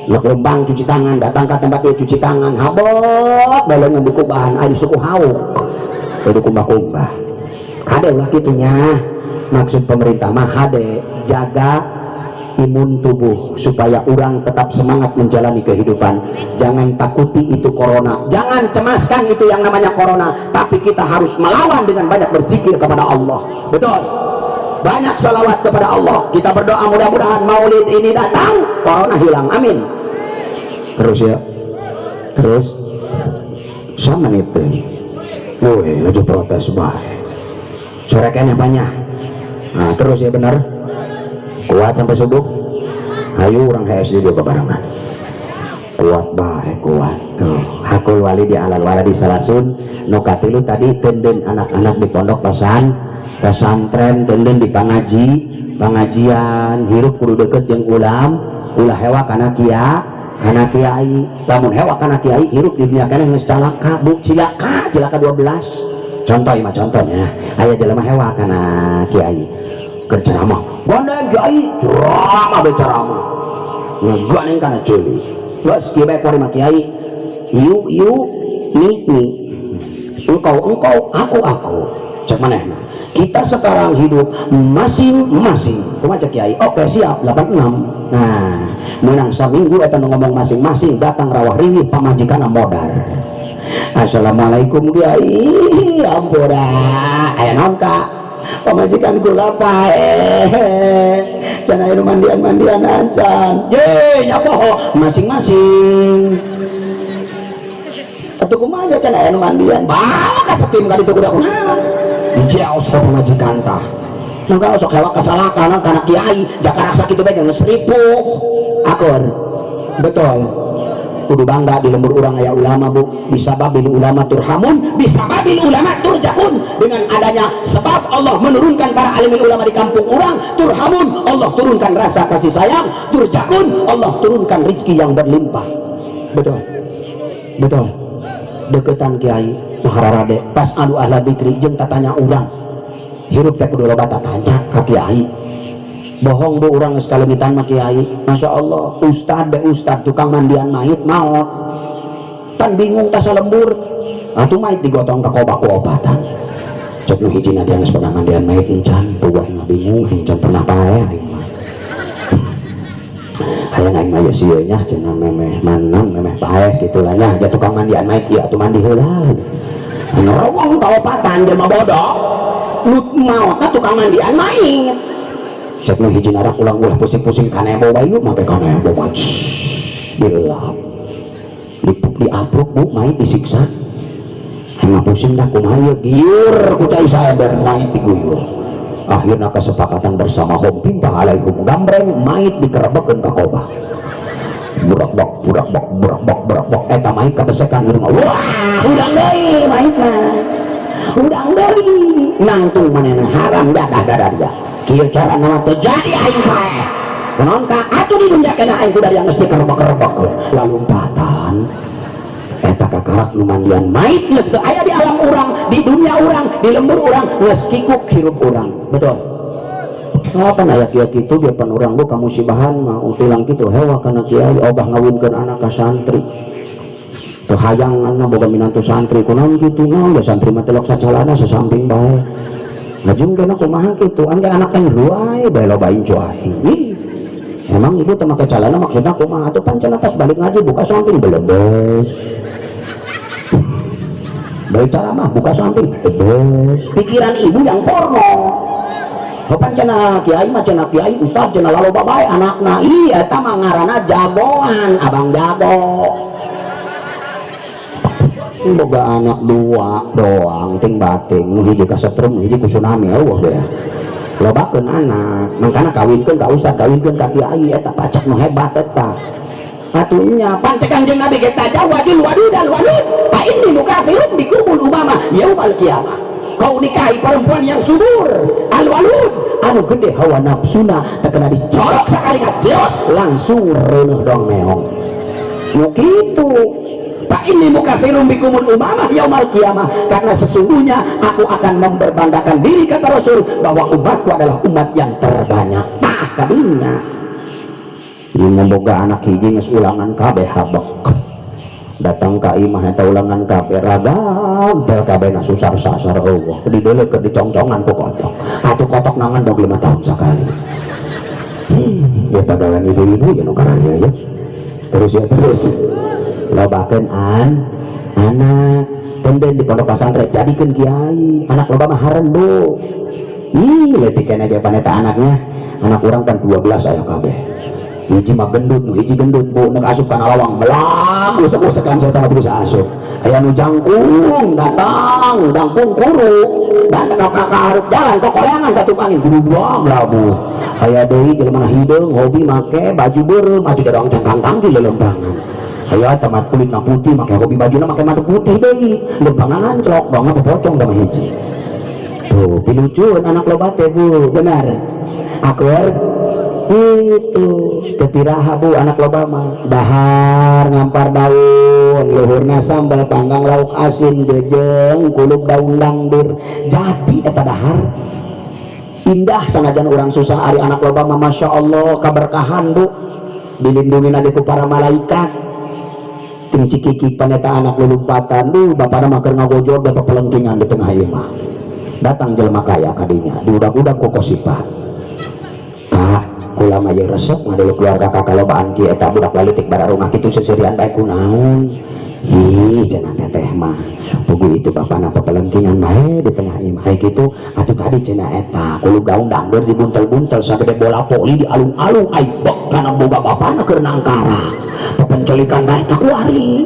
Nek lembang cuci tangan, datang ke tempat dia cuci tangan, habok dalam ngambil kubahan, ayo suku hauk, ayo kumbah-kumbah. Kade ulah kitunya, maksud pemerintah mah hade jaga imun tubuh supaya orang tetap semangat menjalani kehidupan. Jangan takuti itu corona, jangan cemaskan itu yang namanya corona, tapi kita harus melawan dengan banyak berzikir kepada Allah. Betul, banyak salawat kepada Allah. Kita berdoa mudah-mudahan maulid ini datang, corona hilang, amin. Terus ya, terus sama nih woi laju protes baik sorekannya banyak. Nah terus ya benar kuat sampai subuh. Ayo orang HSD juga barengan kuat baik kuat tuh hakul wali di alal wala di salasun nukatilu tadi tenden anak-anak di pondok pesantren tenden di pengajian hirup kudu deket jeung ulah hewa kana kiai lamun hewa kana kiai hirup di dunia kana geus calaka Bu, cilaka 12 contohnya aya jelema hewa kana kiai keur ceramah gondeng kiai ceramah be ceramah ngegandeng kana ceuli geus kieu bae kuari mah kiai ieu ni engkau aku cek manehna kita sekarang hidup masing-masing kumaha cek kiai oke siap 86. Nah menang saminggu eta ngomong masing-masing datang rawah riwih pamajikanna modar. Assalamualaikum kiai ampura aya naon ka pamajikan kula pae cenah anu mandian acan ye nyapoho masing-masing atuh kumaha cenah anu mandian bawa ka setim ka ditu kuda kunaon dijaos ka pamajikan tah nangka sok hewa kasalakan karena kiai jaka rasa kitu bae geus ripuh akur. Betul, kudu bangga di lembur urang aya ulama Bu, bisa babil ulama turhamun, bisa babil ulama turjakun. Dengan adanya sebab Allah menurunkan para alim ulama di kampung urang, turhamun Allah turunkan rasa kasih sayang, turjakun Allah turunkan rezeki yang berlimpah. Betul deketan kiai mahararade pas anu ahla dzikri jeung tatanya urang hirup teh kudu loba tanya ka kiai. Bohong Bu urang geus kalengitan mah kiai, masya Allah ustad tukang mandian mayit maot pan bingung tas lembur atuh mayit digotong ka kobak ku obatan cek nu hijina dia geus pernah mandian mayit encan boga mah bingung encan pernah pae aing mah hayang aing mah ya sieun nya cenah memeh manang memeh pae kitu lah nya ja tukang mandian mayit ieu atuh mandi heula ngerowong ka obatan jelema bodoh nu maotna tukang mandian mayit cek nu hiji narak ulang-ulah pusing-pusing kanebo bayu make kanebo mah dilap diapruk Bu mayit disiksa emang pusing dah kumaha ieu giur ku cai saeder mayit diguyur akhirna kesepakatan bersama hompim alaihum gambreng mayit dikerebekeun ka kobah burak-bak eta mayit kabesekan ieu mah wah udang deui mayitna udang deui nangtung manehna haram jadah dadarja kieu cara nama terjadi aing pae naon ka atuh di dunia kena aing kudu yang mesti kerebek-kerebek lalumpatan eta kakarak nu mandian mayit geus teu aya di alam urang di dunia urang di lembur urang geus kikuk hirup urang. Betul apa aya kieu kitu dia pan urang Bu kamusibahan mah utilang kitu hewa kana kiai ogah ngawinkeun anak ka santri teu hayang anna boga minantu santri kunaon kitu naon da santri mah telok sacalana sasamping bae ngajung kena kumaha gitu angge anak yang ruai bae lobain cuaing emang ibu teh make calana maksudna kumaha atuh pancen atas balik ngaji buka samping belebes bae cara mah buka samping belebes pikiran ibu yang porno Hopan cenah kiai mah cenah kiai ustad cenah lalu babai anakna iya eta mah ngaranna jagoan abang jago boga anak dua doang ting bating nu hiji kasetrum nu hiji ku tsunami eueuh deh lobakeun anak mangkana kawinkeun ka ustad kawinkeun ka kiai eta pacak nu hebat eta atunya pancek Kanjeng Nabi kita jawajul wadudal walud fa inni mukafirun bikumul umama yaumal qiyamah kau nikahi perempuan yang subur al-walud anu gede hawa nafsuna terkena dicorok sekali ngajeos langsung reuneuh dong meong nu kitu Pak ini mukafirun bikumul umamah yaumal qiyamah karena sesungguhnya aku akan memperbanggakan diri kata Rasul bahwa umatku adalah umat yang terbanyak tah kadinya ini memboga anak hiji geus ulangan kabeh habek datang ka imah eta ulangan kabeh ragam bel kabehna susar sasar Allah dideuleukeun dicongcongan ku kotok atuh kotok nangan 25 tahun sekali ya pagawean ibu-ibu ya nu kararya ya terus lobakeun anak tenden di pondok pesantren jadikeun kiai anak loba mah hareun ih leutik kana dia paneta anaknya anak urang kan 12 aya kabeh hiji mah gendut nu hiji gendut bu neuk asup kana lawang melang usek-usekan saya teh bisa asup aya nu jangkung datang dangkung kuru datang ka hareup jalan kokoleangan katup angin buang labuh aya deui jelema hideung hobi make baju beureuh maju dorong cangkang tangki lelempangan aya tamat kulitna putih make hobi bajuna make madu putih deui lempangan anclok banget bepocong sama hiji tuh pilucueun anak loba teh bu benar akur itu tepiraha bu anak loba mah dahar ngampar daun luhurna sambal panggang lauk asin gejeng kulub daun dangdur jadi eta dahar indah sanajan orang susah ari anak loba mah masya Allah kaberkahan bu dilindungi nadi ku para malaikat ting cikiki paneta anak lulumpatan bu bapana mah keur ngagojor bapak pelengkingan di tengah imah datang jelema kaya kadinya diudag-udag ku kosipah kula mah resep ngadelu keluarga kakalobaan kieu eta budak lalitik bararungah kitu seserian bae kunaon hi cenah teteh mah pugu itu bapana papelengkingan bae di tengah imah ai kitu atuh tadi cenah eta kulub daun dangdeur dibuntel-buntel sagede bola poli di alung-alung ai bek kana boga bapana keur nangkara papencelikan bae tak kuari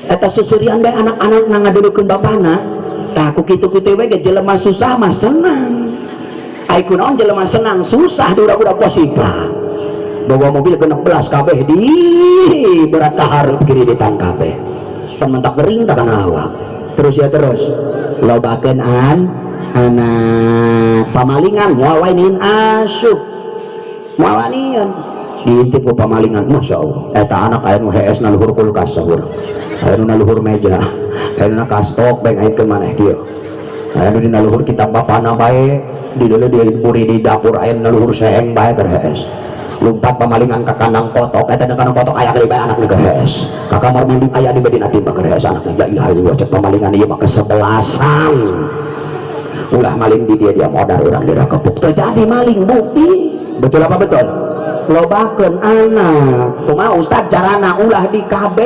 eta seserian bae anak-anak ngadeukeun bapana tah ku kitu-kitu we ge jelema susah mah senang aiku naon jelema senang susah diudak-udak posipah bawa mobil genep belas kabeh di berat kahareup kiri ditang kabeh tementak gering tak kana awak terus lobakeun anak pamalingan moal wae nin asup moal wanian diintip ku pamalingan masya Allah eta anak aya nu hees na luhur kulkas saurang aya nu na luhur meja aya nu na kastok beng ayekeun maneh kieu aya nu dina luhur kitab bapana bae di dulu di buri di dapur ayam leluhur seeng bae kerhes lumpat pamalingan ke kandang kotok eta dengan kandang kotok aya kali bae anak nu kerhes ka kamar mandi aya di bedina timba kerhes anak la ilaha illallah cek pamalingan ieu mah kesebelasan ulah maling di dia modal urang dirakepuk teu jadi maling bukti betul apa betul lobakeun anak kumaha ustad carana ulah di KB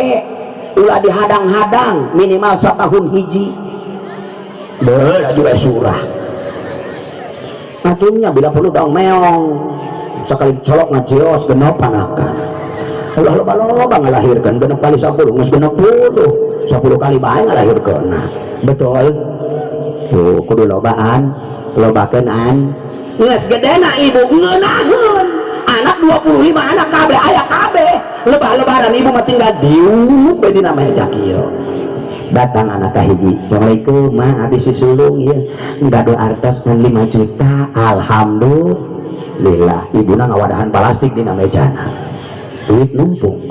ulah dihadang-hadang minimal satahun hiji beul aju surah atunya bila perlu dong meong sekali colok ngajeos genep panakan ulah loba-loba ngalahirkan genep kali 10 geus genep 10 kali bae ngalahirkeun betul tuh kudu lobakeun geus gedena ibu ngeunaheun anak 25 anak kabeh aya kabeh lebah-lebaran ibu mah tinggal diuk bae dina meja kieu datang anak kahiji assalamualaikum ma abis sulung ya ngado artos kan 5 juta alhamdulillah ibuna ngawadahan plastik dina mejana duit numpuk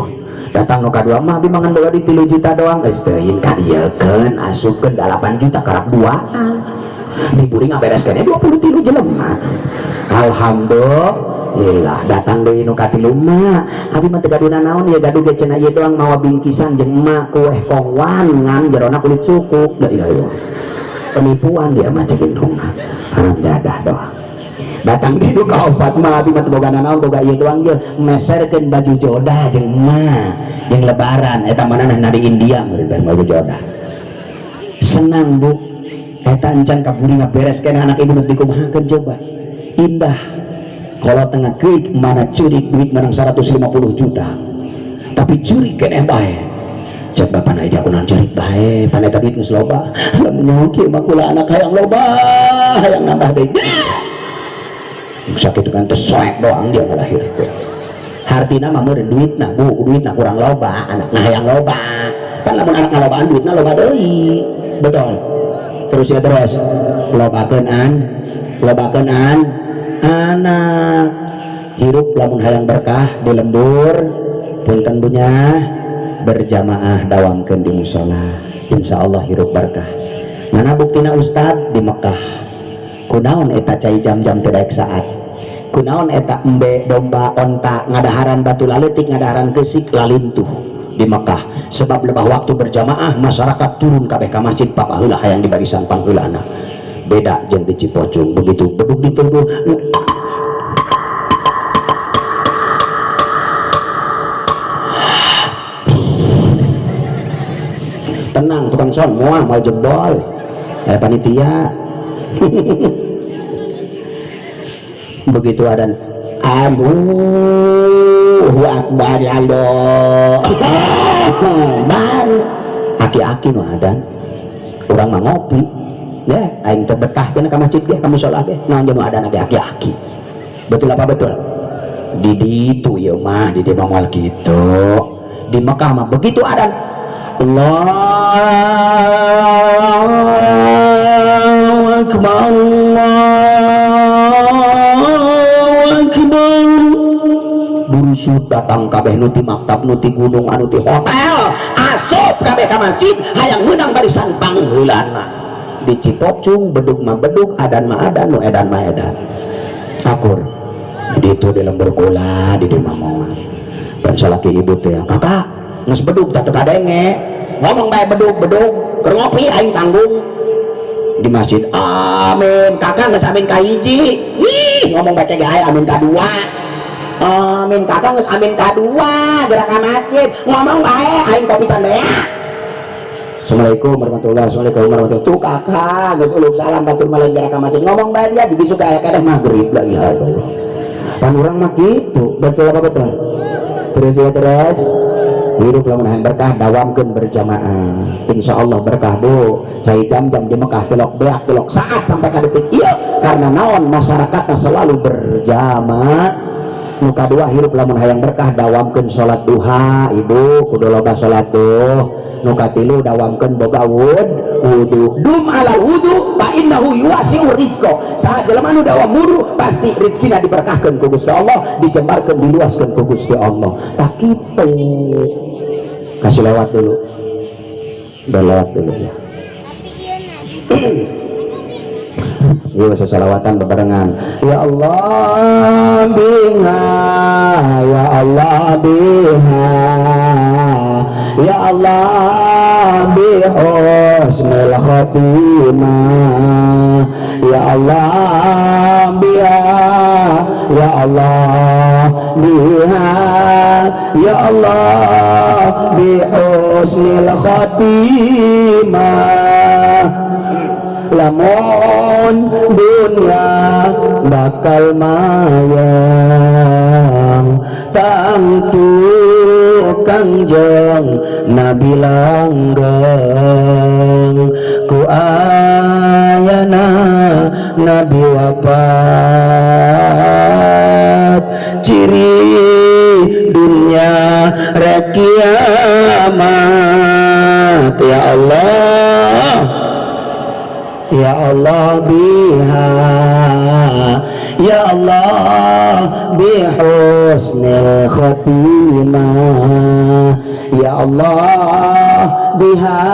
datang nu kadua mah abi mangan boga di 3 juta doang geus teuing kadiekeun asupkeun 8 juta karab duaan diburi ngabereskeunnya 23 jelema alhamdulillah datang deui nu katilu mah abi mah teu gaduna naon ya gaduh ge cenah ieu doang mawa bingkisan jeung emak kueh kongwan ngan jerona kulit suku da ilaha illallah penipuan dia mah cek indungna haram dadah doang datang di ka opat mah abi mah teu boga naon boga ieu doang ge meserkeun baju jodah jeung emak jeung lebaran eta manehna di India meureun baju jodah senang bu eta encan kaburi ngaberes kena anak ibu nu dikumahakeun coba indah kalau tengah keik mana curi duit menang 150 juta tapi curi keneh bae cek bapak na dia kunaon cerit bae paneta duit geus loba lamun nyaho kieu mah kula anak hayang loba hayang nambah deui sakitu kan teh soek doang dia ngalahirkeun hartina mah meureun duitna bu duitna kurang loba anakna hayang loba kan lamun anak ngalobaan duitna loba deui betul terus ya terus lobakeun anak hirup lamun hayang berkah di lembur punten bunya berjamaah dawamkeun di musola insyaallah hirup berkah mana buktina Ustad di Mekah kunaon eta cai jam-jam teu daek saat kunaon eta embe domba onta ngadaharan batu laletik ngadaharan keusik lalintuh di Mekah sebab lebah waktu berjamaah masyarakat turun kabeh ka masjid papaheula hayang di barisan pangheulana beda jeung di Cipocung begitu bedug ditunggu tenang tukang son moal mal jebol panitia begitu adan Allahu Akbar Allah baru aki-aki nu adan urang mah ngopi ya aing teh betah kana ka masjid ge ka musala ge naon jeung nu adan aki-aki betul apa betul di ditu ya mah di dieu moal kitu di Mekah mah begitu adan Allahu Akbar burusut datang kabeh nuti maktab nuti gunung anu ti hotel asup kabeh ka masjid hayang meunang barisan pangheulana di Cipocung bedug mah bedug adan mah adan nu edan mah edan akur di ditu di lembur kula di dieu mah moal pan salaki ibu teh kakak geus bedug teh teu kadenge ngomong bae bedug keur ngopi aing tanggung di masjid amin kakak geus amin ka hiji ih ngomong bae ge amin ka dua amin kakak geus amin ka dua gerak ka masjid ngomong bae aing kopi can bea Assalamualaikum warahmatullahi wabarakatuh tuh kakak geus ulup salam batur malen gerak ka masjid ngomong bae dia jadi suka aya kadeh maghrib la ilaha illallah pan urang mah kitu betul apa betul terus ya terus hirup lamun hayang berkah dawamkeun berjamaah insyaallah berkah bu cai jam-jam di Mekah telok beak telok saat sampai ka detik ieu karena naon masyarakatna selalu berjamaah nu kadua hirup lamun hayang berkah dawamkeun salat duha ibu kudu loba salat tuh nu katilu dawamkeun boga wudu dum alal wudu fa innahu yuwasi'ur rizqa saha jelema nu dawam wudu pasti rezekina diberkahkeun ku Gusti Allah dijembarkeun diluaskeun ku Gusti Allah tak kitu kasih lewat dulu berlewat dulu ya yuk sesalawatan bebarengan ya Allah biha ya Allah biha ya Allah bi husnil khatimah ya Allah biha ya Allah biha ya Allah bi husnil khatimah lamun dunia bakal mayang tangtu kangjeng Nabi langgeng ku ayana Nabi wafat ciri dunia rek kiamat ya Allah ya Allah biha ya Allah bi husnil khatimah ya Allah biha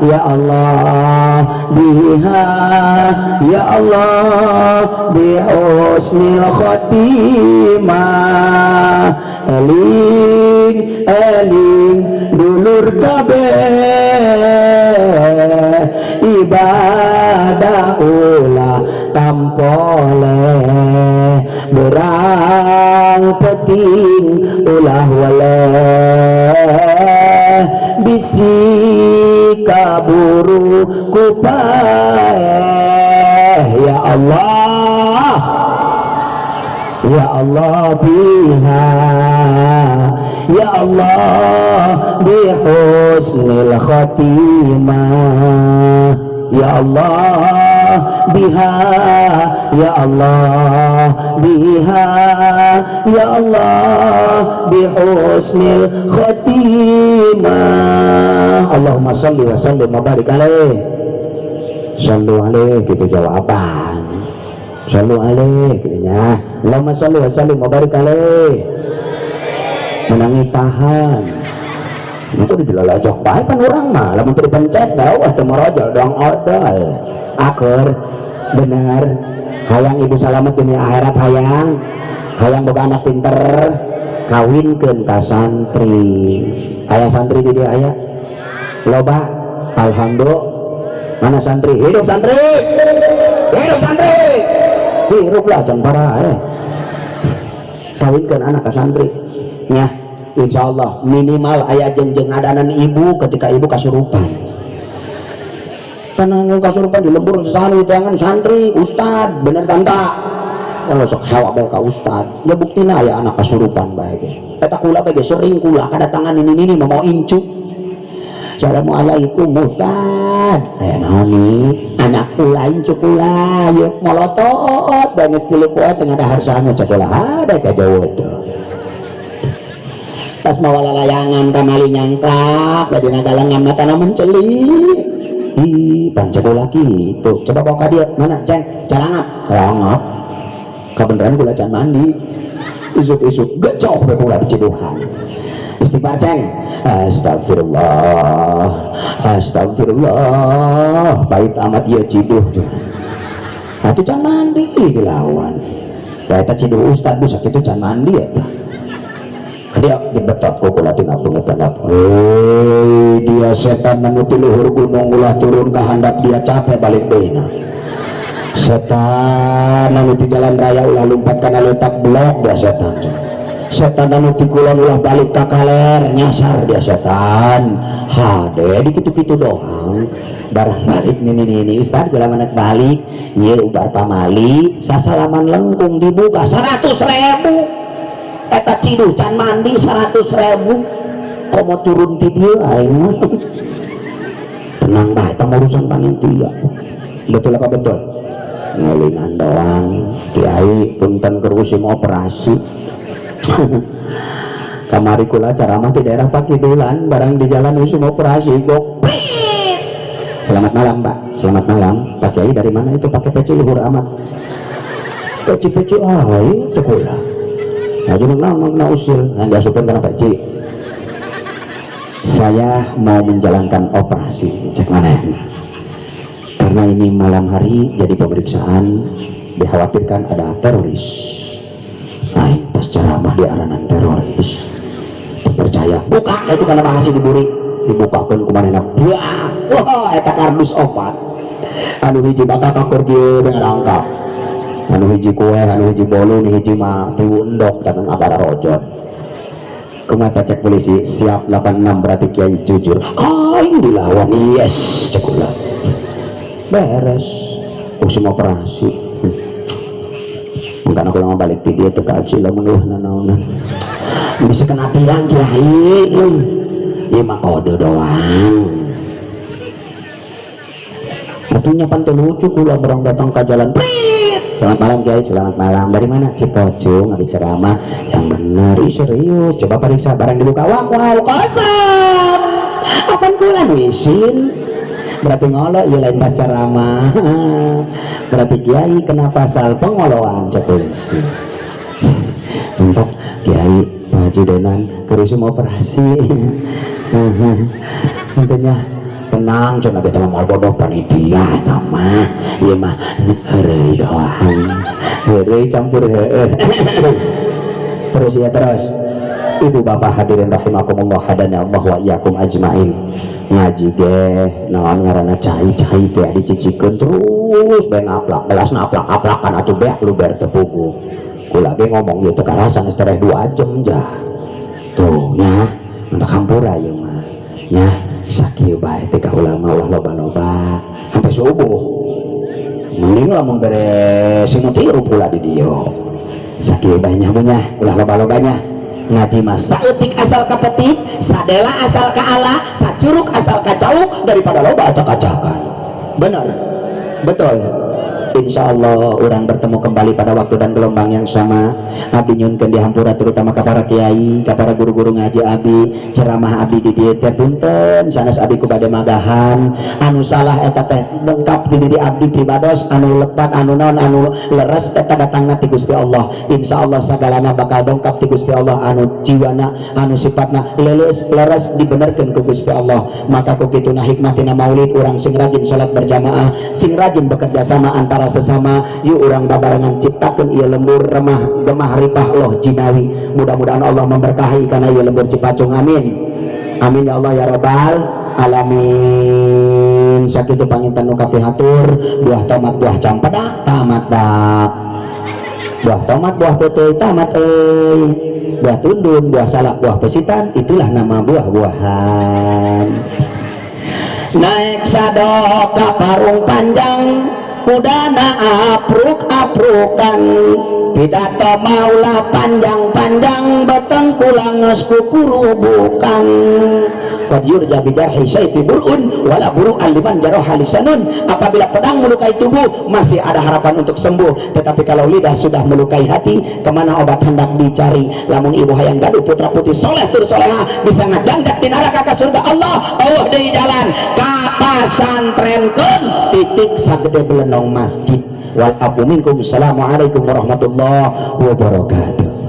ya Allah biha ya Allah bi husnil khatimah eling eling dulur kabeh ibadah ulah tampole berang penting ulah wale bisi kaburu kupae ya Allah ya Allah biha ya Allah bihusnil khatimah ya Allah biha ya Allah biha ya Allah bihusnil khatimah Allahumma salli wa sallim wa barik alaih sallu alaih gitu jawaban sallu alaih gitunya Allahumma salli wa sallim wa barik alaih menangi tahan itu dilalajok baik pan orang mah lamun teu dipencet bawah teu marojol dong odol akur bener hayang ibu salamet dunia akhirat hayang boga anak pinter kawinkeun ka santri aya santri di dia aya loba alhamdulillah mana santri hidup santri hidup lah can para kawinkeun anak ka santri nya insyaallah minimal aya jenjeng adanan ibu ketika ibu kasurupan karena kasurupan di lembur selalu jangan santri ustad bener tanta kalau sok hawa bae ka ustad ya buktina aya anak kasurupan bae eta kula bae sering kula kadatangan ini mau incu assalamualaikum ustad aya naon anak kula incu kula yuk molotot banget kilu poe tengah dahar sana cakola ada ka jawa teh tas mawala layangan kamali nyangklak badi nagalangan matana mencelik ih pancako lagi itu coba bawa ka dia mana ceng calangap kebenaran kula can mandi isuk-isuk gecok be kula diceduhan istighfar ceng astagfirullah bait amat ieu ciduh atuh can mandi dilawan da eta ciduh ustad bisa kitu can mandi eta dia dibetot kukula tina pengetanap dia setan nanu ti luhur gunung ulah turun ke handap dia capek balik deuna setan nanu ti jalan raya ulah lumpat kana letak blok dia setan nanu ti kulon ulah balik ka kaler nyasar dia setan hade di kitu-kitu doang barang balik ini ustad gula manak balik ieu ubar pamali sasalaman lengkung dibuka 100.000 eta ciduh can mandi 100.000 komo turun di dia aing mah tenang dah eta urusan panitia betul apa betul ngelingan doang kiai punten kerusim operasi kamari kula ceramah di daerah Pakidulan barang di jalan musim operasi goprit selamat malam Pak selamat malam Pak Kiai dari mana itu pakai peci luhur amat peci itu kula aja nak usil nggak supaya karena Pak Cik saya mau menjalankan operasi cek mana ya karena ini malam hari jadi pemeriksaan dikhawatirkan ada teroris nah tas ceramah di aranan teroris terpercaya buka itu karena bahasa diburi dibukakan kemana wah eta kardus opat anu hiji bakal kakur dengan angka anu hiji kue, anu hiji bolu, anu hiji mah tiwu endok datang agara rojot kumata cek polisi siap 86 berarti kiai jujur aing dilawan yes cekula beres musim operasi mungkin aku yang balik di dia tuh kaji lah menurut nanaunan bisa kena tilang kiai iya mah kode doang atunya pantai lucu kula barang datang ke jalan selamat malam Kiai, selamat malam. Dari mana? Cipocung, habis ceramah. Yang benar, serius. Coba periksa barang dibuka. Wow, kosong. Apaan kulan wisin? Berarti ngolo, iya lain tas ceramah. Berarti Kiai kena pasal pengoloan cepulisi. Untuk Kiai Pak Haji Denan kerusi mau operasi. Intinya tenang cuma kita mau bodoh panitia sama iya mah hari doang hari campur terus ya terus ibu bapak hadirin rahimakumullah hadana Allah wa iyyakum ajmain ngaji ge naon ngaranna cai-cai teh dicicikeun terus bae ngaplak belas naplak-aplakan atuh beak lu ber tepugu kula ge ngomong ieu teh karasa geus 2 jam jah tuh nya mantap hampura ieu mah nya sakieu bae teh ka ulama ulah loba-loba sampai subuh mending lamun beres sinu tiru pula di dieu sakieu bae nya ulah loba-lobanya ngaji mah saeutik asal kapetik sadela asal ka ala sacurug asal ka cauk daripada loba acak-acakan bener betul. Insya Allah orang bertemu kembali pada waktu dan gelombang yang sama. Abdi nyunkeun di hampura terutama ka para kiai, ka para guru-guru ngaji abdi, ceramah abdi di dieu teh punten sanes abdi ku bade magahan anu salah eta teh lengkap di diri abdi pribados anu lepat anu naon anu leres eta datangna ti Gusti Allah. Insya Allah sagalana bakal dongkap ti Gusti Allah anu jiwana anu sifatna leuleus leres dibenerkeun ku Gusti Allah. Maka ku kituna hikmah tina maulid urang sing rajin salat berjamaah, sing rajin bekerja sama antara sesama, yuk orang babarengan ciptakan ia lembur remah gemah ripah loh jinawi. Mudah-mudahan Allah memberkahi karena ia lembur Cipacung, amin amin ya Allah ya rabbal alamin. Sakitu panginten nu kapihatur buah tomat buah campedak tamat dak buah tomat buah betul tamat buah tundun buah salak buah pesitan itulah nama buah-buahan. Naik sado ka parung panjang kudana apruk-aprukan pidato maula panjang-panjang beteng kulang skukuru bukan qad yurja bijarhi sayfi burun wala buru'an liman jaroha lisanun. Apabila pedang melukai tubuh masih ada harapan untuk sembuh, tetapi kalau lidah sudah melukai hati kemana obat hendak dicari. Lamun ibu hayang gaduh putra putih soleh tur soleha bisa ngajangjak di neraka ka surga Allah deui jalan ka pasantrenkeun titik sagede belenong masjid. Wal afu minkum. Assalamualaikum warahmatullahi wabarakatuh.